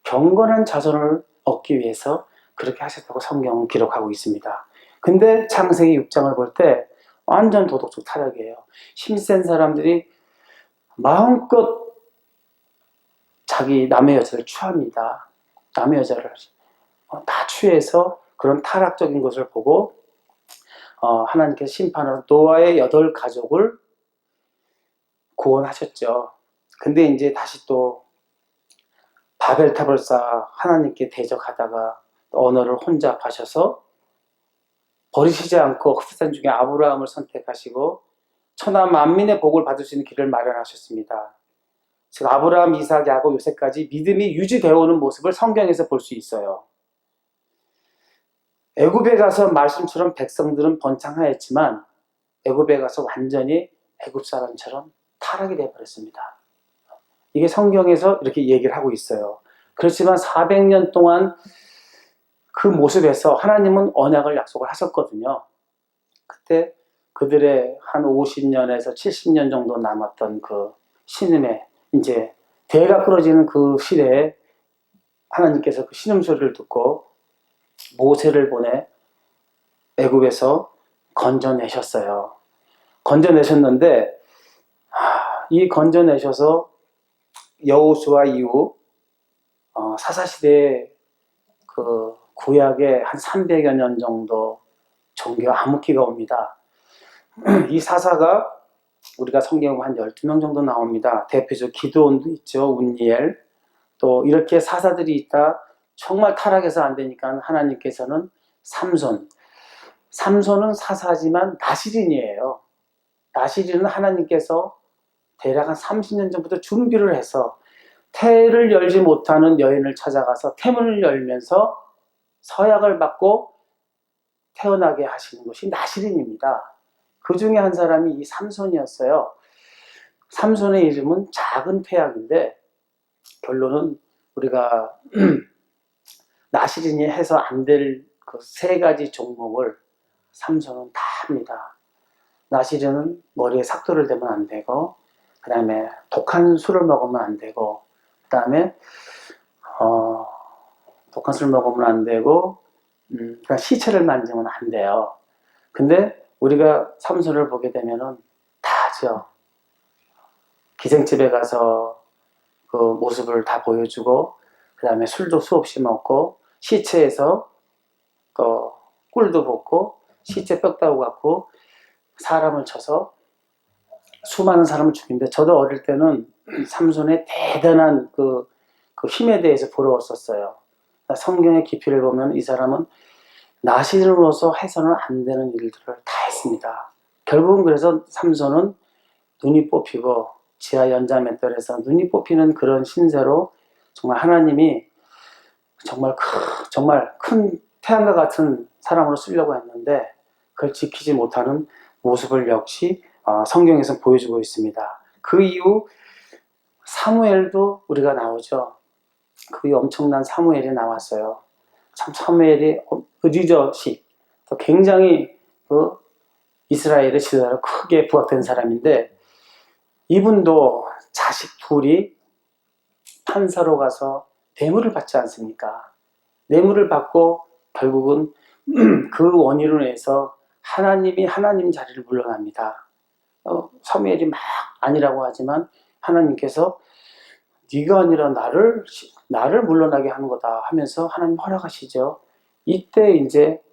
경건한 자손을 얻기 위해서 그렇게 하셨다고 성경은 기록하고 있습니다. 근데 창세기 6장을 볼 때 완전 도덕적 타락이에요. 힘센 사람들이 마음껏 자기 남의 여자를 취합니다. 남의 여자를 다 취해서 그런 타락적인 것을 보고 하나님께서 심판으로 노아의 8가족을 구원하셨죠. 근데 이제 다시 또 바벨탑을 쌓아 하나님께 대적하다가 언어를 혼잡하셔서 버리시지 않고 흡산 중에 아브라함을 선택하시고 천하 만민의 복을 받을 수 있는 길을 마련하셨습니다. 즉 아브라함, 이삭, 야곱, 요셉까지 믿음이 유지되어 오는 모습을 성경에서 볼 수 있어요. 애굽에 가서 말씀처럼 백성들은 번창하였지만 애굽에 가서 완전히 애굽 사람처럼 타락이 되어버렸습니다. 이게 성경에서 이렇게 얘기를 하고 있어요. 그렇지만 400년 동안 그 모습에서 하나님은 언약을 약속을 하셨거든요. 그때 그들의 한 50년에서 70년 정도 남았던 그 신음에 이제 대가 끊어지는 그 시대에 하나님께서 그 신음소리를 듣고 모세를 보내 애굽에서 건져내셨어요. 건져내셨는데 이 건져내셔서 여호수아 이후 사사시대에 그 구약에 한 300여 년 정도 종교 암흑기가 옵니다. 이 사사가 우리가 성경에 한 12명 정도 나옵니다. 대표적 기드온도 있죠. 운니엘. 또 이렇게 사사들이 있다. 정말 타락해서 안 되니까 하나님께서는 삼손은 사사지만 나시린이에요. 나시린은 하나님께서 대략 한 30년 전부터 준비를 해서 태를 열지 못하는 여인을 찾아가서 태문을 열면서 서약을 받고 태어나게 하시는 것이 나시린입니다. 그 중에 한 사람이 이 삼손이었어요. 삼손의 이름은 작은 태양인데 결론은 우리가 나시린이 해서 안 될 그 3가지 종목을 삼손은 다 합니다. 나시린은 머리에 삭도를 대면 안 되고, 그 다음에 독한 술을 먹으면 안 되고, 그 다음에 독한 술 먹으면 안 되고, 그러니까 시체를 만지면 안 돼요. 근데 우리가 삼손을 보게 되면은 다 하죠. 기생집에 가서 그 모습을 다 보여주고, 그 다음에 술도 수없이 먹고, 시체에서 꿀도 볶고, 시체 뼈다구 갖고 사람을 쳐서 수많은 사람을 죽이는데, 저도 어릴 때는 삼손의 대단한 그 힘에 대해서 부러웠었어요. 성경의 깊이를 보면 이 사람은 나시린으로서 해서는 안 되는 일들을 다 했습니다. 결국은 그래서 삼손은 눈이 뽑히고 지하 연자맷돌에서 눈이 뽑히는 그런 신세로 정말 하나님이 정말 큰 태양과 같은 사람으로 쓰려고 했는데 그걸 지키지 못하는 모습을 역시 성경에서 보여주고 있습니다. 그 이후 사무엘도 우리가 나오죠. 그 엄청난 사무엘이 나왔어요. 참 사무엘이 리더십, 굉장히 이스라엘의 지도자로 크게 부각된 사람인데 이분도 자식 둘이 판사로 가서 뇌물을 받지 않습니까? 뇌물을 받고 결국은 그 원인으로 인해서 하나님이 하나님 자리를 물러납니다. 사무엘이 막 아니라고 하지만 하나님께서 네가 아니라 나를 물러나게 하는 거다 하면서 하나님 허락하시죠. 이때 이제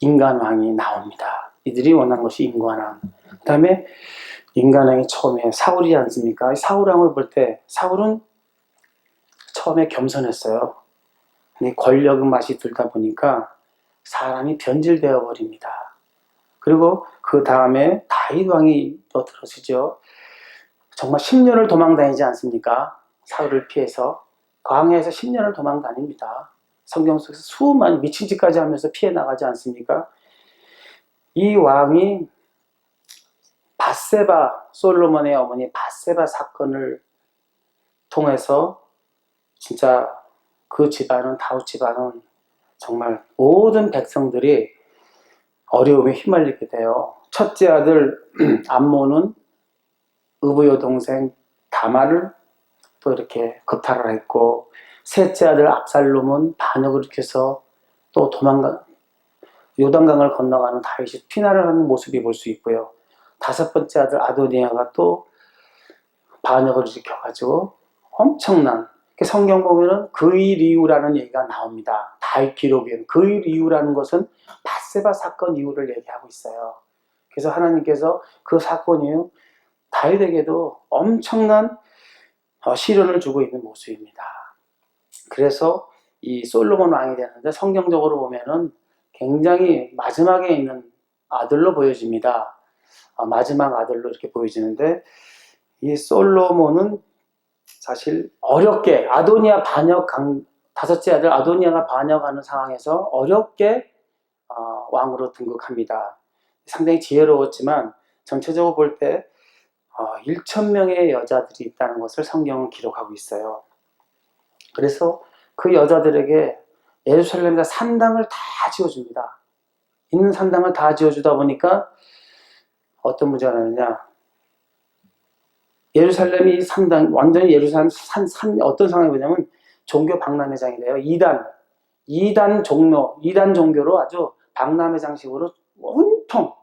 인간왕이 나옵니다. 이들이 원한 것이 인간왕. 그 다음에 인간왕이 처음에 사울이지 않습니까? 사울왕을 볼 때 사울은 처음에 겸손했어요. 근데 권력의 맛이 들다 보니까 사람이 변질되어 버립니다. 그리고 그 다음에 다윗 왕이 또 들어서죠. 정말 10년을 도망 다니지 않습니까? 사울을 피해서 광야에서 10년을 도망 다닙니다. 성경 속에서 수많은 미친 짓까지 하면서 피해 나가지 않습니까? 이 왕이 솔로몬의 어머니 밧세바 사건을 통해서 진짜 그 집안은, 다윗 집안은 정말 모든 백성들이 어려움에 휘말리게 돼요. 첫째 아들 암몬은 의붓 여동생 다말을 또 이렇게 겁탈을 했고, 셋째 아들 압살롬은 반역을 일으켜서 또 요단강을 건너가는 다윗이 피난을 하는 모습이 볼 수 있고요. 다섯 번째 아들 아도니아가 또 반역을 일으켜가지고 엄청난, 성경 보면은 그일 이후라는 얘기가 나옵니다. 다윗 기록에는 그일 이후라는 것은 밧세바 사건 이후를 얘기하고 있어요. 그래서 하나님께서 그 사건 이후 다윗에게도 엄청난 시련을 주고 있는 모습입니다. 그래서 이 솔로몬 왕이 되는데 성경적으로 보면은 굉장히 마지막에 있는 아들로 보여집니다. 마지막 아들로 이렇게 보여지는데, 이 솔로몬은 사실 어렵게 다섯째 아들 아도니아가 반역하는 상황에서 어렵게 왕으로 등극합니다. 상당히 지혜로웠지만 전체적으로 볼 때 1,000명의 여자들이 있다는 것을 성경은 기록하고 있어요. 그래서 그 여자들에게 예루살렘에서 산당을 다 지어줍니다. 있는 산당을 다 지어주다 보니까 어떤 문제가 나느냐, 예루살렘이 완전히 예루살렘 어떤 상황이 뭐냐면 종교 박람회장이 돼요. 이단 종교로 아주 박람회장식으로 온통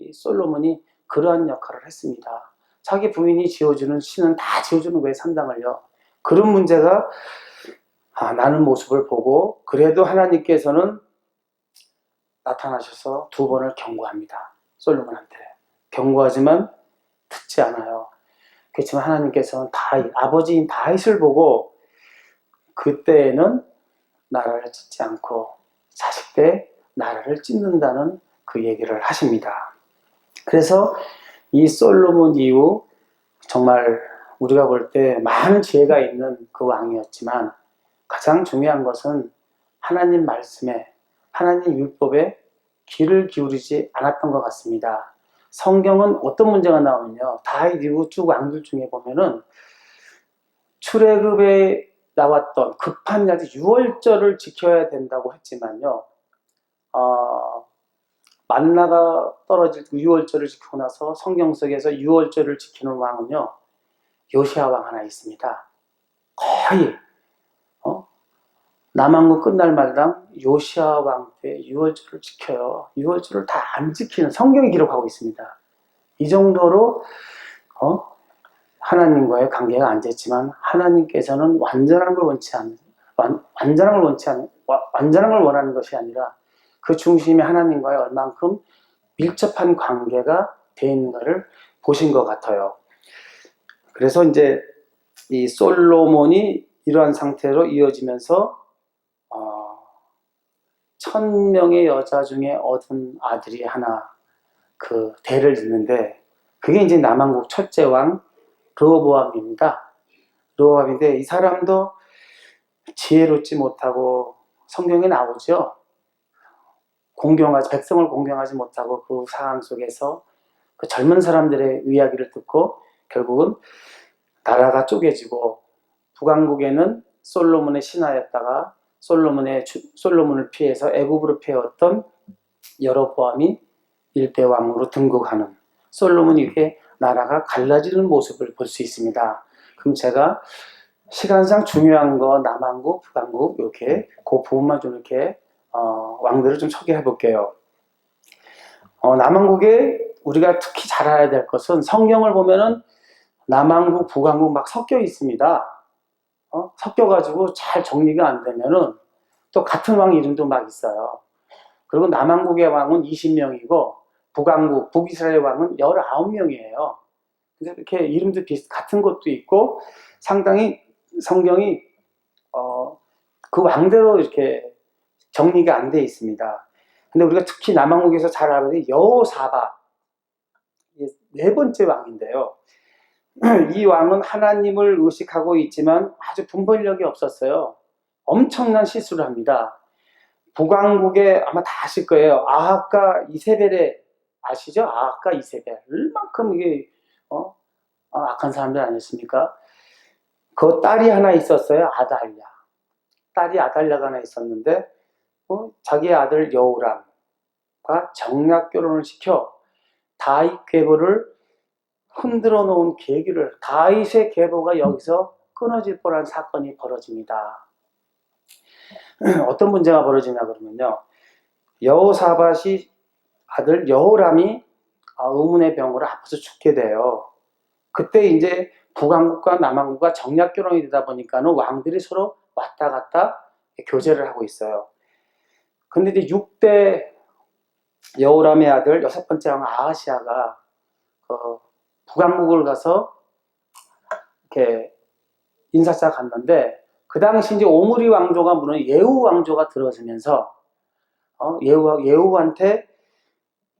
이 솔로몬이 그러한 역할을 했습니다. 자기 부인이 지어주는 신은 다 지어주는 거예요, 산당을요. 그런 문제가 나는 모습을 보고, 그래도 하나님께서는 나타나셔서 두 번을 경고합니다. 솔로몬한테. 경고하지만 듣지 않아요. 그렇지만 하나님께서는 아버지인 다윗을 보고 그때에는 나라를 찢지 않고 자식 때 나라를 찢는다는 그 얘기를 하십니다. 그래서 이 솔로몬 이후 정말 우리가 볼 때 많은 지혜가 있는 그 왕이었지만, 가장 중요한 것은 하나님 말씀에, 하나님 율법에 귀를 기울이지 않았던 것 같습니다. 성경은 어떤 문제가 나오면요, 다윗 이후 쭉 왕들 중에 보면은 출애굽에 나왔던 급한 야지 유월절을 지켜야 된다고 했지만요, 만나가 떨어질 유월절을 지키고 나서 성경 속에서 유월절을 지키는 왕은요, 요시야 왕 하나 있습니다. 거의 남왕국 끝날 마당 요시야 왕 때 유월절을 지켜요. 유월절을 다 안 지키는, 성경이 기록하고 있습니다. 이 정도로 하나님과의 관계가 안 됐지만, 하나님께서는 완전한 걸 원하는 것이 아니라 그 중심에 하나님과의 얼만큼 밀접한 관계가 되어 있는가를 보신 것 같아요. 그래서 이제 이 솔로몬이 이러한 상태로 이어지면서 1,000명의 여자 중에 얻은 아들이 하나 그 대를 잇는데, 그게 이제 남왕국 첫째 왕 르호보암입니다. 르호보암인데 이 사람도 지혜롭지 못하고, 성경에 나오죠. 백성을 공경하지 못하고 그 상황 속에서 그 젊은 사람들의 이야기를 듣고 결국은 나라가 쪼개지고, 북왕국에는 솔로몬의 신하였다가 솔로몬을 피해서 애굽으로 피해왔던 여로보암이 일대 왕으로 등극하는, 솔로몬이 이렇게 나라가 갈라지는 모습을 볼 수 있습니다. 그럼 제가 시간상 중요한 거 남왕국, 북왕국 이렇게 그 부분만 좀 이렇게 왕들을 좀 소개해 볼게요. 남왕국에 우리가 특히 잘 알아야 될 것은, 성경을 보면은 남왕국, 북왕국 막 섞여 있습니다. 섞여가지고 잘 정리가 안 되면은 또 같은 왕 이름도 막 있어요. 그리고 남왕국의 왕은 20명이고 북이스라엘 왕은 19명이에요. 그래서 이렇게 이름도 같은 것도 있고, 상당히 성경이 그 왕대로 이렇게 정리가 안 돼 있습니다. 근데 우리가 특히 남왕국에서 잘 알아야 여호사밧, 네 번째 왕인데요. 이 왕은 하나님을 의식하고 있지만 아주 분별력이 없었어요. 엄청난 실수를 합니다. 북왕국에 아마 다 아실 거예요. 아합과 이세벨의, 아시죠? 아합과 이세벨. 얼만큼 이게 악한 사람들 아니었습니까? 그 딸이 하나 있었어요. 딸이 아달랴가 하나 있었는데 자기 아들 여호람, 정략 결혼을 시켜 다윗 계보를 흔들어 놓은 계기를, 다윗의 계보가 여기서 끊어질 뻔한 사건이 벌어집니다. 어떤 문제가 벌어지냐 그러면요, 여호사밧이 아들 여호람이 의문의 병으로 아파서 죽게 돼요. 그때 이제 북왕국과 남왕국과 정략 결혼이 되다 보니까는 왕들이 서로 왔다 갔다 교제를 하고 있어요. 근데 이제 6대 여호람의 아들 여섯 번째 왕 아하시아가 북왕국을 가서 이렇게 인사차 갔는데, 그 당시 이제 오므리 왕조가 무너져 예후 왕조가 들어서면서 예후한테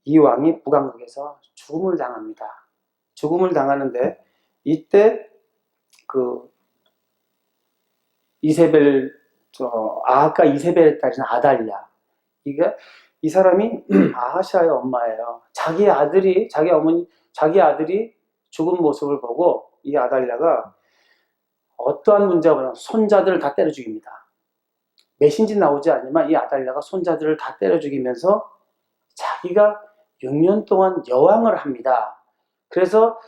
이 왕이 북왕국에서 죽음을 당합니다. 죽음을 당하는데, 이때 그 이세벨, 아하가 이세벨의 딸인 아달랴, 이 사람이 아하시아의 엄마예요. 자기 아들이 죽은 모습을 보고 이 아달랴가 어떠한 문제가 보면 손자들을 다 때려 죽입니다. 몇인지 나오지 않지만 이 아달랴가 손자들을 다 때려 죽이면서 자기가 6년 동안 여왕을 합니다. 그래서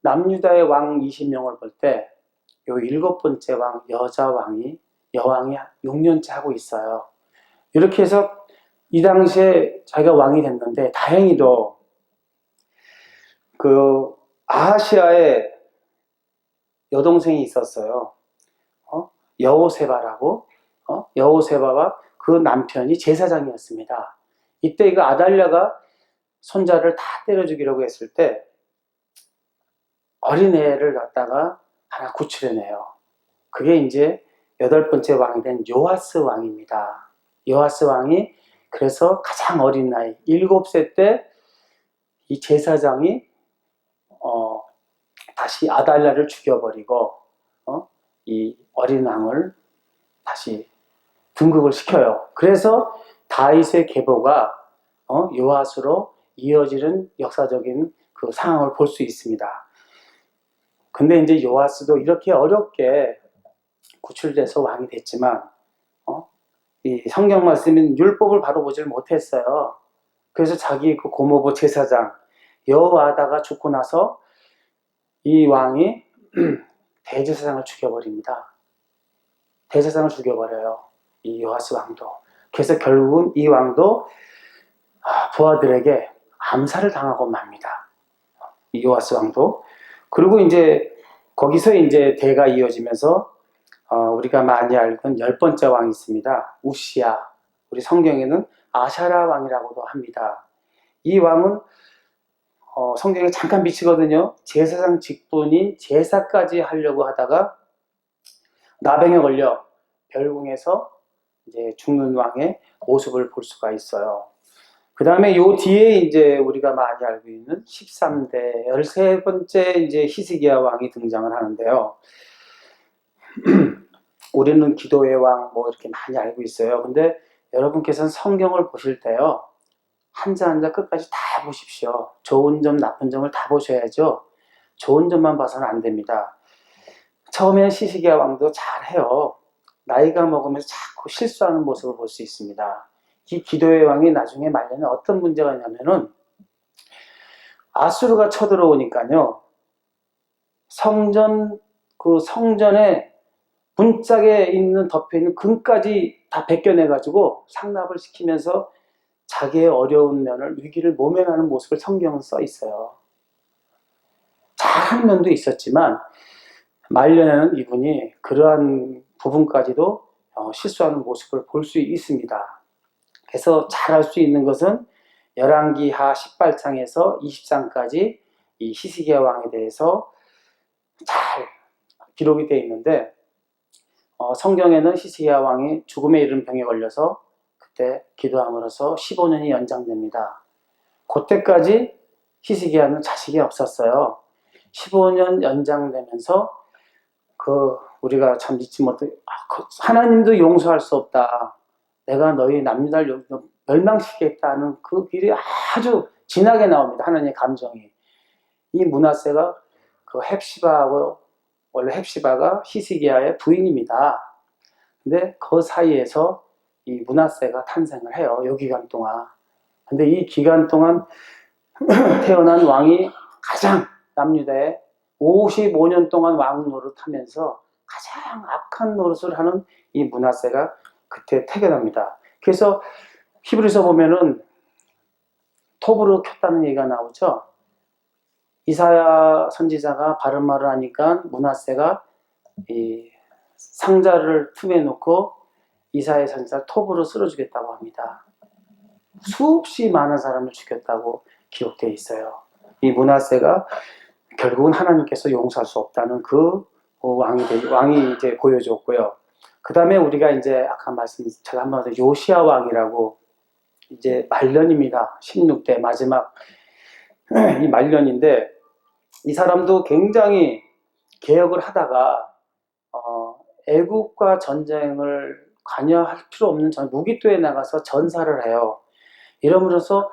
남유다의 왕 20명을 볼 때 요 7번째 왕, 여왕이 6년째 하고 있어요. 이렇게 해서 이 당시에 자기가 왕이 됐는데, 다행히도 그 아하시아의 여동생이 있었어요. 여호세바라고. 여호세바와 그 남편이 제사장이었습니다. 이때 이거 아달랴가 손자를 다 때려 죽이려고 했을 때 어린애를 갖다가 하나 구출해내요. 그게 이제 8번째 왕이 된 요아스 왕입니다. 요아스 왕이 그래서 가장 어린 나이 7세 때 이 제사장이 다시 아달랴를 죽여버리고 이 어린 왕을 다시 등극을 시켜요. 그래서 다윗의 계보가 요아스로 이어지는 역사적인 그 상황을 볼 수 있습니다. 근데 이제 요아스도 이렇게 어렵게 구출돼서 왕이 됐지만 이 성경 말씀인 율법을 바로 보질 못했어요. 그래서 자기 그 고모부 제사장 여호와다가 죽고 나서 이 왕이 대제사장을 죽여버립니다. 대제사장을 죽여버려요. 이 요아스 왕도. 그래서 결국은 이 왕도 부하들에게 암살을 당하고 맙니다. 이 요아스 왕도. 그리고 이제 거기서 이제 대가 이어지면서 우리가 많이 알던 10번째 왕이 있습니다. 우시야. 우리 성경에는 아샤라 왕이라고도 합니다. 이 왕은 성경에 잠깐 비치거든요. 제사장 직분인 제사까지 하려고 하다가 나병에 걸려 별궁에서 이제 죽는 왕의 모습을 볼 수가 있어요. 그 다음에 요 뒤에 이제 우리가 많이 알고 있는 13대 13번째 이제 히스기야 왕이 등장을 하는데요. 우리는 기도의 왕 뭐 이렇게 많이 알고 있어요. 근데 여러분께서는 성경을 보실 때요, 한자 한자 끝까지 다 보십시오. 좋은 점 나쁜 점을 다 보셔야죠. 좋은 점만 봐서는 안 됩니다. 처음에는 히스기야 왕도 잘해요. 나이가 먹으면서 자꾸 실수하는 모습을 볼 수 있습니다. 이 기도의 왕이 나중에 말년에 어떤 문제가 있냐면은 아수르가 쳐들어오니까요, 성전에 문짝에 있는 덮여있는 금까지 다 벗겨내가지고 상납을 시키면서 자기의 어려운 면을, 위기를 모면하는 모습을 성경은 써 있어요. 잘하는 면도 있었지만 말년에는 이분이 그러한 부분까지도 실수하는 모습을 볼 수 있습니다. 그래서 잘 알 수 있는 것은 열왕기하 18장에서 20장까지 이 히스기야 왕에 대해서 잘 기록이 되어 있는데, 성경에는 히스기야 왕이 죽음에 이른 병에 걸려서 그때 기도함으로써 15년이 연장됩니다. 그때까지 히스기야는 자식이 없었어요. 15년 연장되면서 우리가 참 잊지 못해, 하나님도 용서할 수 없다, 내가 너희 남유다를 멸망시키겠다는 그 길이 아주 진하게 나옵니다. 하나님의 감정이. 이 므낫세가 그 헵시바하고, 원래 헵시바가 히스기야의 부인입니다. 근데 그 사이에서 이 므낫세가 탄생을 해요. 요 기간 동안. 근데 이 기간 동안 태어난 왕이 가장 남유다에 55년 동안 왕 노릇하면서 가장 악한 노릇을 하는 이 므낫세가 그때 태어납니다. 그래서 히브리서 보면은 톱으로 켰다는 얘기가 나오죠. 이사야 선지자가 바른 말을 하니까 므낫세가 이 상자를 틈에 놓고 이사야 선지자를 톱으로 쓸어주겠다고 합니다. 수없이 많은 사람을 죽였다고 기록되어 있어요. 이 므낫세가 결국은 하나님께서 용서할 수 없다는 그 왕이 이제 보여줬고요. 그 다음에 우리가 이제 아까 제가 한번 요시야 왕이라고 이제 말년입니다. 16대 마지막 이 말년인데 이 사람도 굉장히 개혁을 하다가 애국과 전쟁을 관여할 필요 없는 무기도에 나가서 전사를 해요. 이러므로써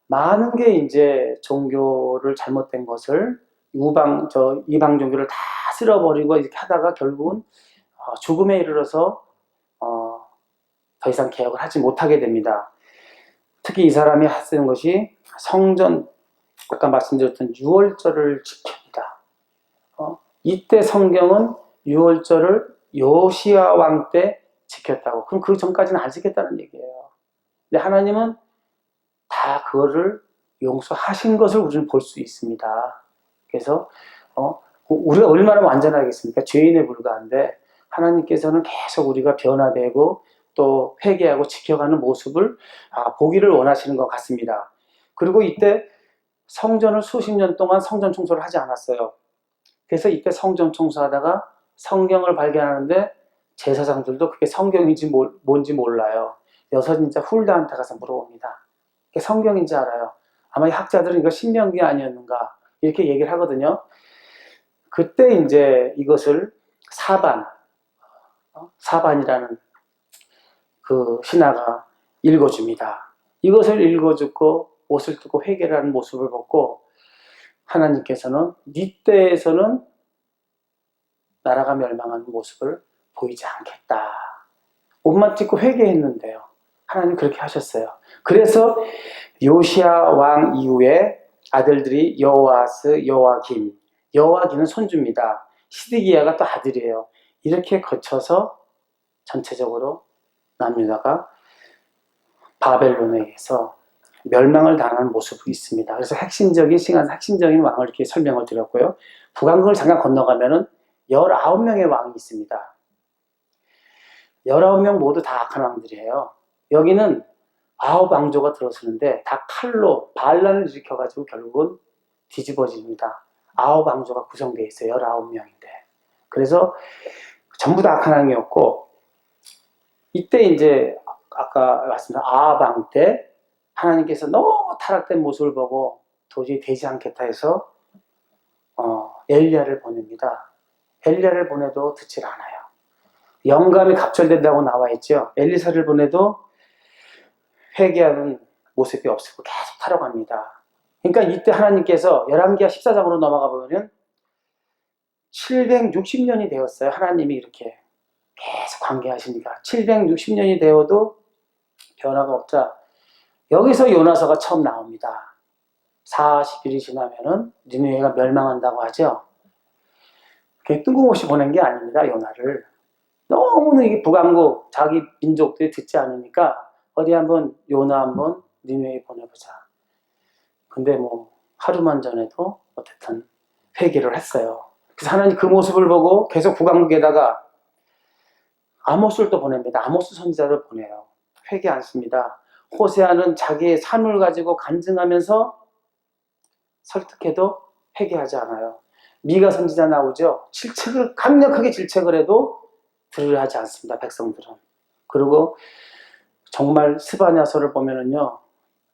많은 게 이제 종교를 잘못된 것을 이방 종교를 다 쓸어버리고 이렇게 하다가 결국은 죽음에 이르러서 더 이상 개혁을 하지 못하게 됩니다. 특히 이 사람이 하시는 것이 성전, 아까 말씀드렸던 유월절을 지킵니다. 이때 성경은 유월절을 요시야 왕 때 지켰다고. 그럼 그 전까지는 안 지켰다는 얘기예요. 근데 하나님은 다 그거를 용서하신 것을 우리는 볼 수 있습니다. 그래서 우리가 얼마나 완전하겠습니까? 죄인에 불과한데 하나님께서는 계속 우리가 변화되고 또 회개하고 지켜가는 모습을 보기를 원하시는 것 같습니다. 그리고 이때 성전을 수십 년 동안 성전 청소를 하지 않았어요. 그래서 이때 성전 청소하다가 성경을 발견하는데 제사장들도 그게 성경인지 뭔지 몰라요. 여선인자 훌다한테 가서 물어봅니다. 그게 성경인지 알아요. 아마 이 학자들은 이거 신명기 아니었는가 이렇게 얘기를 하거든요. 그때 이제 이것을 사반이라는 그 신하가 읽어줍니다. 이것을 읽어주고 옷을 뜯고 회개를 하는 모습을 보고 하나님께서는 네 때에서는 나라가 멸망하는 모습을 보이지 않겠다. 옷만 찢고 회개했는데요. 하나님 그렇게 하셨어요. 그래서 요시야 왕 이후에 아들들이 여호아스, 여호와김은 손주입니다. 시드기야가 또 아들이에요. 이렇게 거쳐서 전체적으로 남유다가 바벨론에 의해서 멸망을 당하는 모습이 있습니다. 그래서 핵심적인 왕을 이렇게 설명을 드렸고요. 북왕국을 잠깐 건너가면은 19명의 왕이 있습니다. 19명 모두 다 악한 왕들이에요. 여기는 9왕조가 들어서는데 다 칼로 반란을 일으켜가지고 결국은 뒤집어집니다. 9왕조가 구성되어 있어요. 19명인데. 그래서 전부 다 악한 왕이었고 이때 이제 아까 말씀드린 아합 왕 때 하나님께서 너무 타락된 모습을 보고 도저히 되지 않겠다 해서 엘리야를 보냅니다. 엘리야를 보내도 듣질 않아요. 영감이 갑절된다고 나와 있죠. 엘리사를 보내도 회개하는 모습이 없고 계속 타락합니다. 그러니까 이때 하나님께서 열왕기하 14장으로 넘어가 보면 760년이 되었어요. 하나님이 이렇게 계속 관계하시니까 760년이 되어도 변화가 없자 여기서 요나서가 처음 나옵니다. 40일이 지나면은 니느웨가 멸망한다고 하죠. 그게 뜬금없이 보낸 게 아닙니다. 요나를. 너무나 이게 북왕국 자기 민족들이 듣지 않으니까 어디 한번 요나 한번 니느웨에 보내보자. 근데 뭐 하루만 전에도 어쨌든 회개를 했어요. 그래서 하나님 그 모습을 보고 계속 북왕국에다가 아모스를 또 보냅니다. 아모스 선지자를 보내요. 회개 않습니다. 호세아는 자기의 삶을 가지고 간증하면서 설득해도 회개하지 않아요. 미가 선지자 나오죠. 강력하게 질책을 해도 들으려 하지 않습니다. 백성들은. 그리고 정말 스바냐서를 보면은요.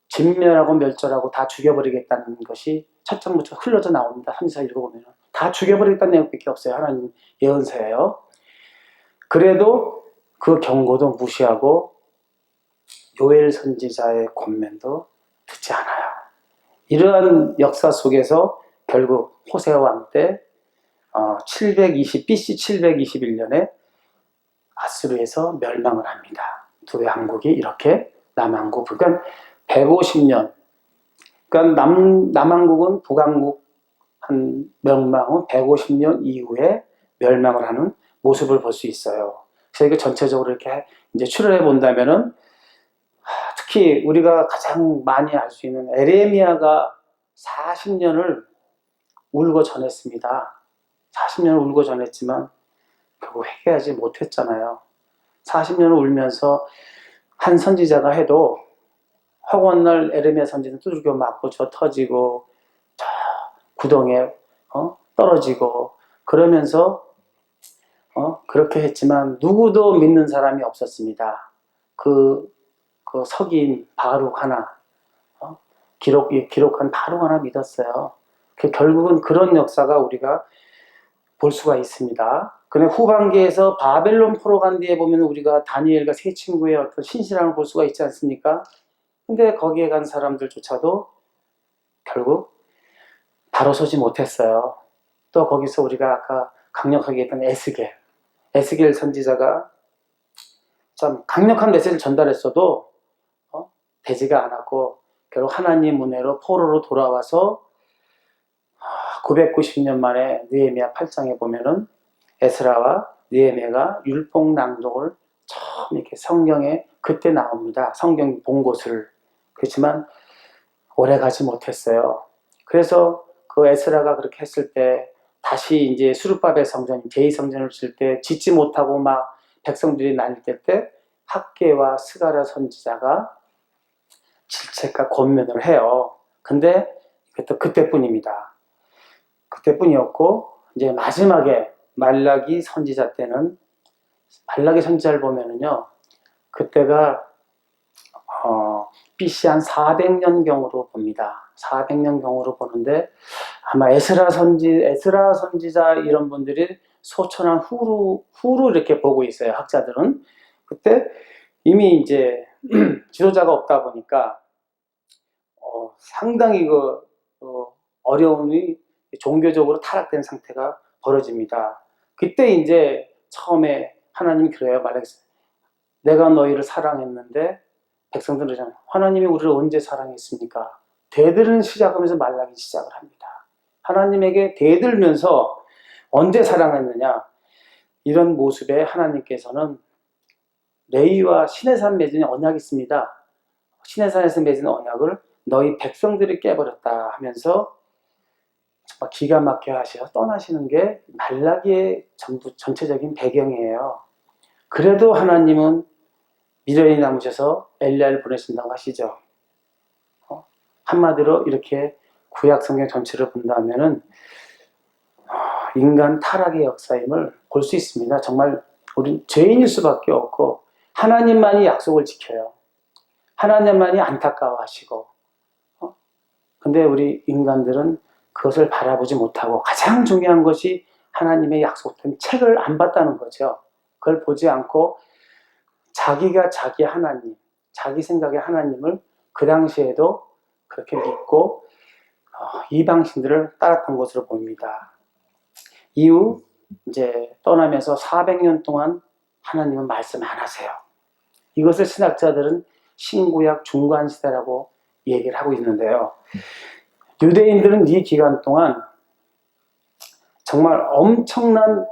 진멸하고 멸절하고 다 죽여버리겠다는 것이 첫 장부터 흘러져 나옵니다. 3사 읽어보면 다 죽여버리겠다는 내용밖에 없어요. 하나님 예언서예요. 그래도 그 경고도 무시하고 요엘 선지자의 권면도 듣지 않아요. 이러한 역사 속에서 결국 호세아 왕 때 BC 721년에 아수르에서 멸망을 합니다. 두 왕국이 이렇게 남왕국, 그러니까 150년, 그러니까 남왕국은 북왕국 한 멸망은 150년 이후에 멸망을 하는 모습을 볼 수 있어요. 그래서 이거 전체적으로 이렇게 이제 추론해 본다면은, 특히 우리가 가장 많이 알 수 있는 에레미야가 40년을 울고 전했습니다. 40년을 울고 전했지만 결국 회개하지 못했잖아요. 40년을 울면서 한 선지자가 해도 허구한 에레미야 선지는 두들겨 맞고 저 터지고 저 구덩이에 떨어지고 그러면서 그렇게 했지만 누구도 믿는 사람이 없었습니다. 그 석인 바룩 하나, 기록한 바룩 하나 믿었어요. 결국은 그런 역사가 우리가 볼 수가 있습니다. 근데 후반기에서 바벨론 포로 간 뒤에 보면 우리가 다니엘과 세 친구의 어떤 신실함을 볼 수가 있지 않습니까? 근데 거기에 간 사람들조차도 결국 바로 서지 못했어요. 또 거기서 우리가 아까 강력하게 했던 에스겔 선지자가 참 강력한 메시지를 전달했어도 되지가 않았고 결국 하나님 은혜로 포로로 돌아와서 990년 만에 느헤미야 8장에 보면은 에스라와 느헤미야가 율법 낭독을 처음 이렇게 성경에 그때 나옵니다. 성경 본 곳을. 그렇지만 오래 가지 못했어요. 그래서 그 에스라가 그렇게 했을 때 다시 이제 수르바벨 성전, 제2성전을 질 때 짓지 못하고 막 백성들이 난리 때 학개와 스가랴 선지자가 질책과 권면을 해요. 근데 또 그때뿐입니다. 그때뿐이었고 이제 마지막에 말라기 선지자 때는 말라기 선지자를 보면은요, 그때가 BC 한 400년경으로 봅니다. 400년경으로 보는데 아마 에스라 선지자 이런 분들이 소천한 후로 이렇게 보고 있어요. 학자들은. 그때 이미 이제 지도자가 없다 보니까 상당히 어려움이 종교적으로 타락된 상태가 벌어집니다. 그때 이제 처음에 하나님이 그래요. 말했어요. 내가 너희를 사랑했는데 백성들은 그러잖아요. 하나님이 우리를 언제 사랑했습니까? 대들은 시작하면서 말라기 시작을 합니다. 하나님에게 대들면서 언제 사랑했느냐? 이런 모습에 하나님께서는 레위와 시내산 맺은 언약이 있습니다. 시내산에서 맺은 언약을 너희 백성들이 깨버렸다 하면서 정말 기가 막혀 하셔서 떠나시는 게 말라기의 전체적인 배경이에요. 그래도 하나님은 미련이 남으셔서 엘리야를 보내신다고 하시죠. 한마디로 이렇게 구약 성경 전체를 본다면은 인간 타락의 역사임을 볼 수 있습니다. 정말 우린 죄인일 수밖에 없고 하나님만이 약속을 지켜요. 하나님만이 안타까워하시고 근데 우리 인간들은 그것을 바라보지 못하고 가장 중요한 것이 하나님의 약속된 책을 안 봤다는 거죠. 그걸 보지 않고 자기가 자기 하나님, 자기 생각의 하나님을 그 당시에도 그렇게 믿고 이방신들을 따랐던 것으로 보입니다. 이후 이제 떠나면서 400년 동안 하나님은 말씀 안 하세요. 이것을 신학자들은 신구약 중간시대라고 얘기를 하고 있는데요. 유대인들은 이 기간 동안 정말 엄청난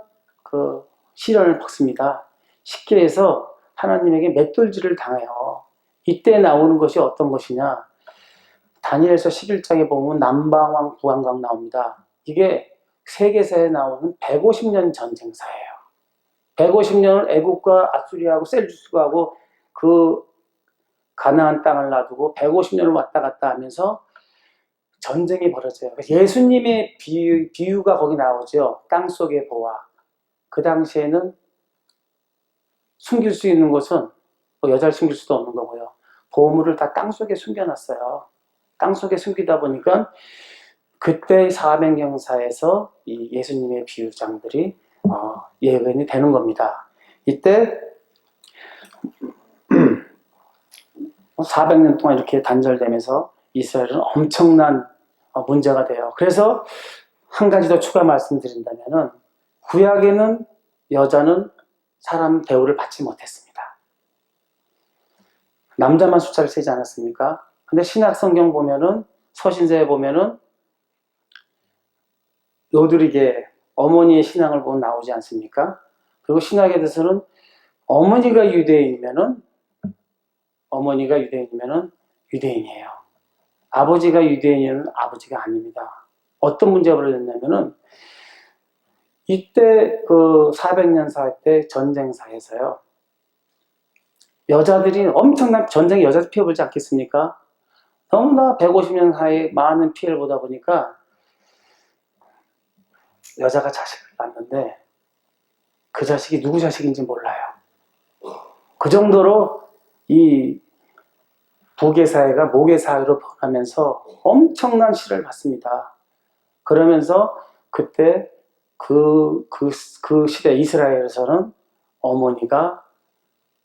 시련을 겪습니다. 쉽게 해서 하나님에게 맷돌질을 당해요. 이때 나오는 것이 어떤 것이냐? 다니엘서 11장에 보면 남방왕 부왕강 나옵니다. 이게 세계사에 나오는 150년 전쟁사예요. 150년을 애국과 아수리아하고 셀주스하고 그 가나안 땅을 놔두고 150년을 왔다 갔다 하면서 전쟁이 벌어져요. 예수님의 비유가 거기 나오죠. 땅속의 보화. 그 당시에는 숨길 수 있는 것은 여자를 숨길 수도 없는 거고요. 보물을 다 땅속에 숨겨놨어요. 땅속에 숨기다 보니까 그때 400년사에서 이 예수님의 비유장들이 예견이 되는 겁니다. 이때 400년 동안 이렇게 단절되면서 이스라엘은 엄청난 문제가 돼요. 그래서 한 가지 더 추가 말씀드린다면은 구약에는 여자는 사람 대우를 받지 못했습니다. 남자만 숫자를 세지 않았습니까? 근데 신약 성경 보면은, 서신서에 보면은 로드리게 어머니의 신앙을 보면 나오지 않습니까? 그리고 신약에 대해서는 어머니가 유대인이면은 유대인이에요. 아버지가 유대인이면 아버지가 아닙니다. 어떤 문제가 벌어졌냐면은 이때 그 400년사 때 전쟁사에서요. 여자들이 엄청난 전쟁에 여자들 피해 보지 않겠습니까? 너무나 150년 사이에 많은 피해를 보다 보니까 여자가 자식을 낳는데 그 자식이 누구 자식인지 몰라요. 그 정도로 이 북의 사회가 목의 사회로 변하면서 엄청난 시련을 받습니다. 그러면서 그때 그 시대 이스라엘에서는 어머니가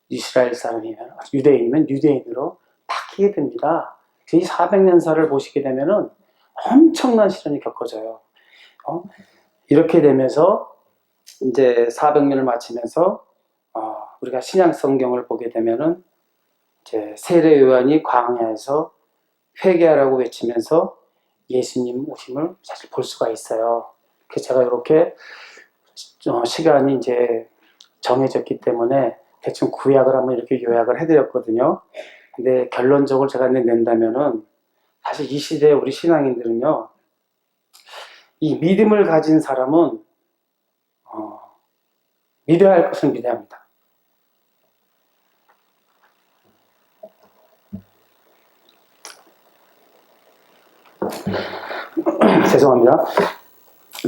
이스라엘 사람이면 유대인이면 유대인으로 바뀌게 됩니다. 이 400년사를 보시게 되면은 엄청난 시련이 겪어져요. 이렇게 되면서 이제 400년을 마치면서 우리가 신약 성경을 보게 되면은 이제 세례 요한이 광야에서 회개하라고 외치면서 예수님 오심을 사실 볼 수가 있어요. 그래서 제가 이렇게 시간이 이제 정해졌기 때문에 대충 구약을 한번 이렇게 요약을 해드렸거든요. 근데 결론적으로 제가 낸다면은 사실 이 시대에 우리 신앙인들은요, 이 믿음을 가진 사람은 믿어야 할 것을 믿어야 합니다. 죄송합니다.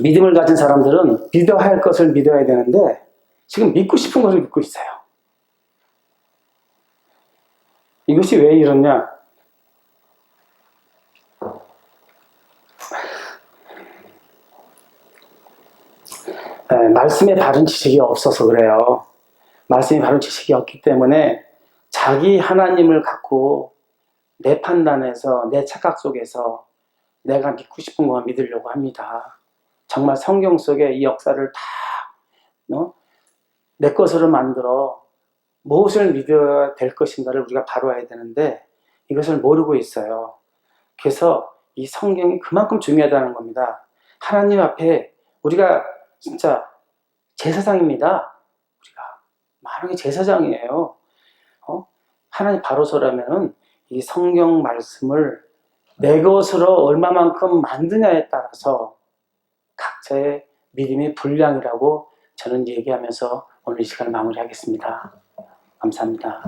믿음을 가진 사람들은 믿어야 할 것을 믿어야 되는데 지금 믿고 싶은 것을 믿고 있어요. 이것이 왜 이러냐? 말씀에 바른 지식이 없어서 그래요. 말씀에 바른 지식이 없기 때문에 자기 하나님을 갖고 내 판단에서 내 착각 속에서 내가 믿고 싶은 것만 믿으려고 합니다. 정말 성경 속에 이 역사를 다 내 것으로 만들어 무엇을 믿어야 될 것인가를 우리가 바로 알아야 되는데 이것을 모르고 있어요. 그래서 이 성경이 그만큼 중요하다는 겁니다. 하나님 앞에 우리가 진짜 제사장입니다. 우리가 만약에 제사장이에요. 하나님 바로서라면은 이 성경 말씀을 내 것으로 얼마만큼 만드냐에 따라서 각자의 믿음의 분량이라고 저는 얘기하면서 오늘 이 시간을 마무리하겠습니다. 감사합니다.